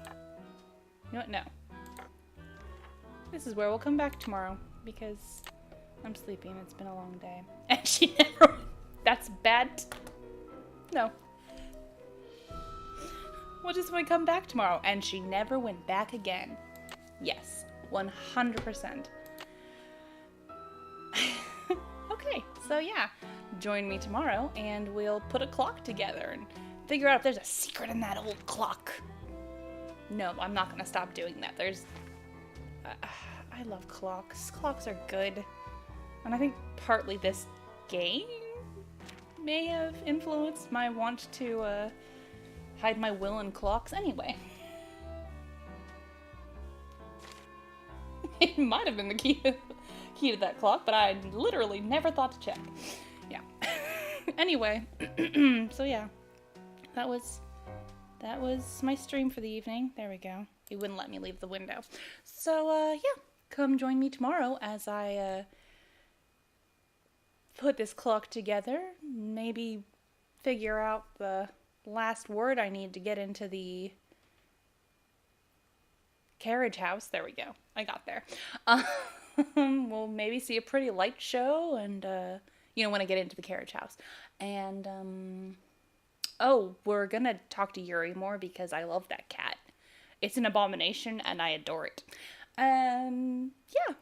you know what? No. This is where we'll come back tomorrow. because I'm sleepy and it's been a long day. And she never... That's bad. No. We'll just want to come back tomorrow. And she never went back again. Yes, 100%. Okay, so yeah, join me tomorrow and we'll put a clock together and figure out if there's a secret in that old clock. No, I'm not gonna stop doing that. I love clocks. Clocks are good. And I think partly this game may have influenced my want to hide my will in clocks anyway. It might have been the key to that clock, but I literally never thought to check. Yeah. Anyway, so yeah, that was my stream for the evening. There we go. It wouldn't let me leave the window. So yeah, come join me tomorrow as I put this clock together. Maybe figure out the last word I need to get into the carriage house. There we go. I got there. We'll maybe see a pretty light show and, when I get into the carriage house. And, we're gonna talk to Yuri more because I love that cat. It's an abomination and I adore it. Yeah.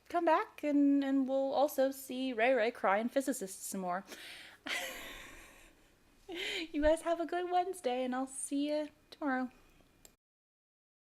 Come back and we'll also see Ray Ray cry in Physicists some more. You guys have a good Wednesday and I'll see you tomorrow.